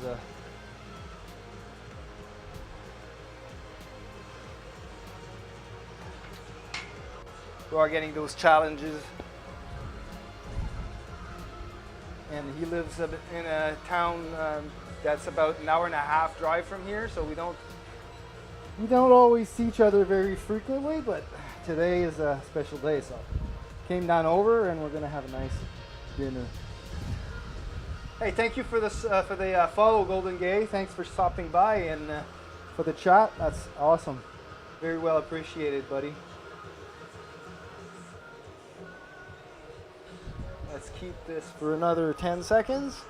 we are getting those challenges. And he lives in a town that's about an hour and a half drive from here, so we don't always see each other very frequently, but today is a special day, so came down over and we're gonna have a nice dinner. Hey, thank you for this for the follow, Golden Gay. Thanks for stopping by and for the chat. That's awesome. Very well appreciated, buddy. Let's keep this for another 10 seconds.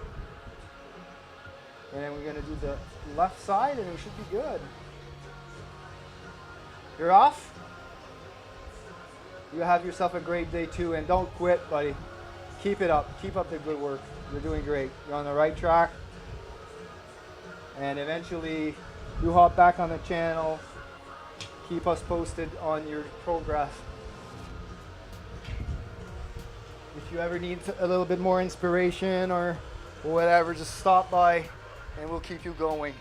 And then we're going to do the left side and we should be good. You're off? You have yourself a great day too, and don't quit, buddy. Keep it up. Keep up the good work. You're doing great. You're on the right track. And eventually, you hop back on the channel. Keep us posted on your progress. If you ever need a little bit more inspiration or whatever, just stop by and we'll keep you going.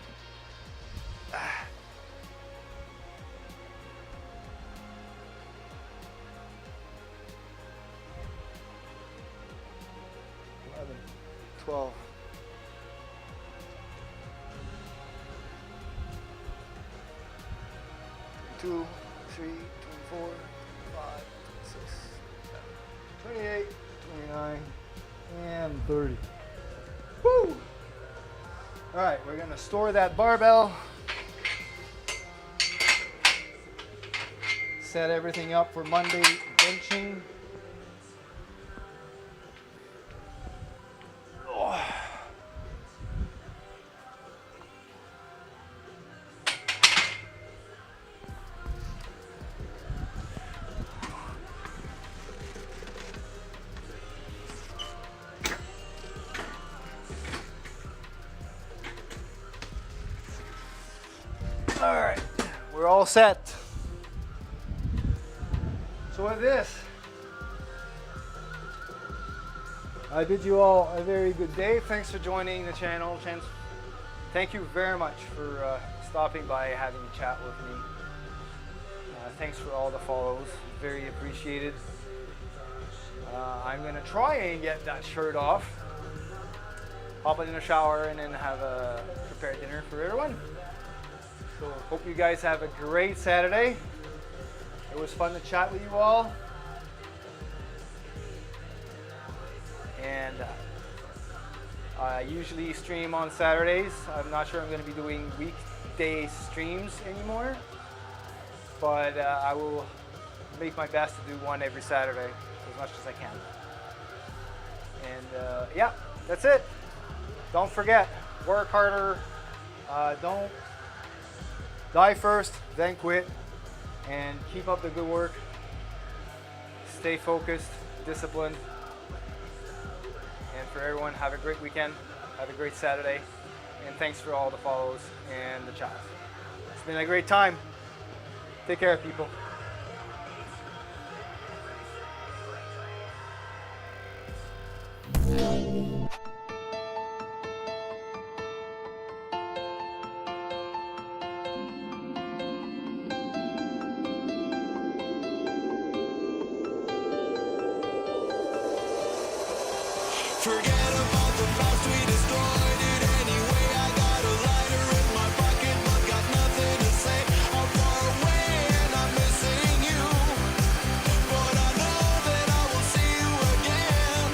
12. 2, 3, 24, 5, 6, 7, 28, 29, and 30. Woo! All right, we're gonna store that barbell. Set everything up for Monday benching. All right, we're all set. So with this, I bid you all a very good day. Thanks for joining the channel. Thank you very much for stopping by, having a chat with me. Thanks for all the follows, very appreciated. I'm gonna try and get that shirt off, hop in the shower, and then have a prepared dinner for everyone. So hope you guys have a great Saturday. It was fun to chat with you all. And I usually stream on Saturdays. I'm not sure I'm going to be doing weekday streams anymore, but I will make my best to do one every Saturday as much as I can. And yeah, that's it. Don't forget, work harder. Don't die first, then quit, and keep up the good work. Stay focused, disciplined. And for everyone, have a great weekend, have a great Saturday, and thanks for all the follows and the chats. It's been a great time. Take care, people. Forget about the past, we destroyed it anyway. I got a lighter in my pocket, but got nothing to say. I'm far away and I'm missing you, but I know that I will see you again.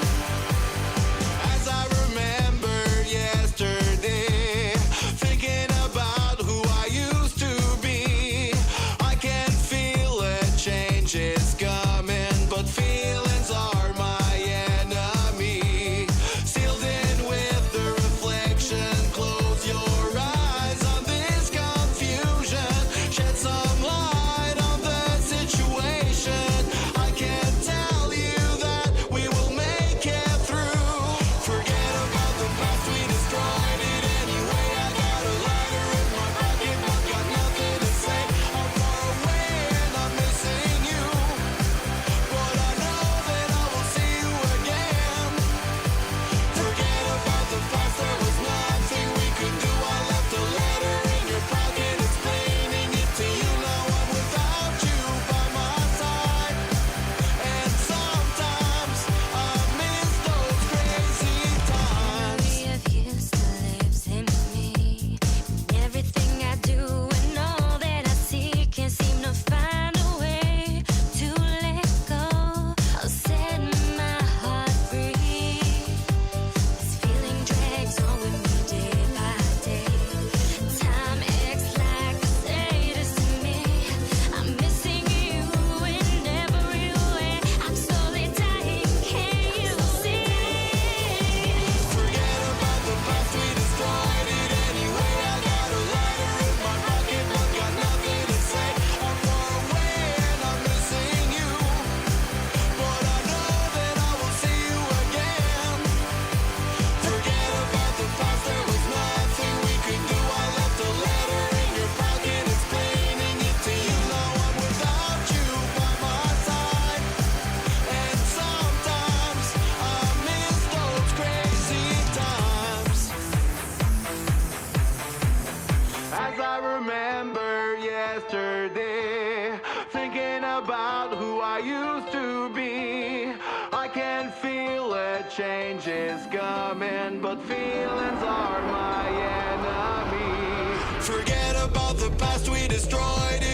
As I remember yesterday, thinking about who I used to be, I can feel a change is coming, but feelings are my enemy. See remember yesterday, thinking about who I used to be. I can feel a change is coming, but feelings are my enemy. Forget about the past we destroyed.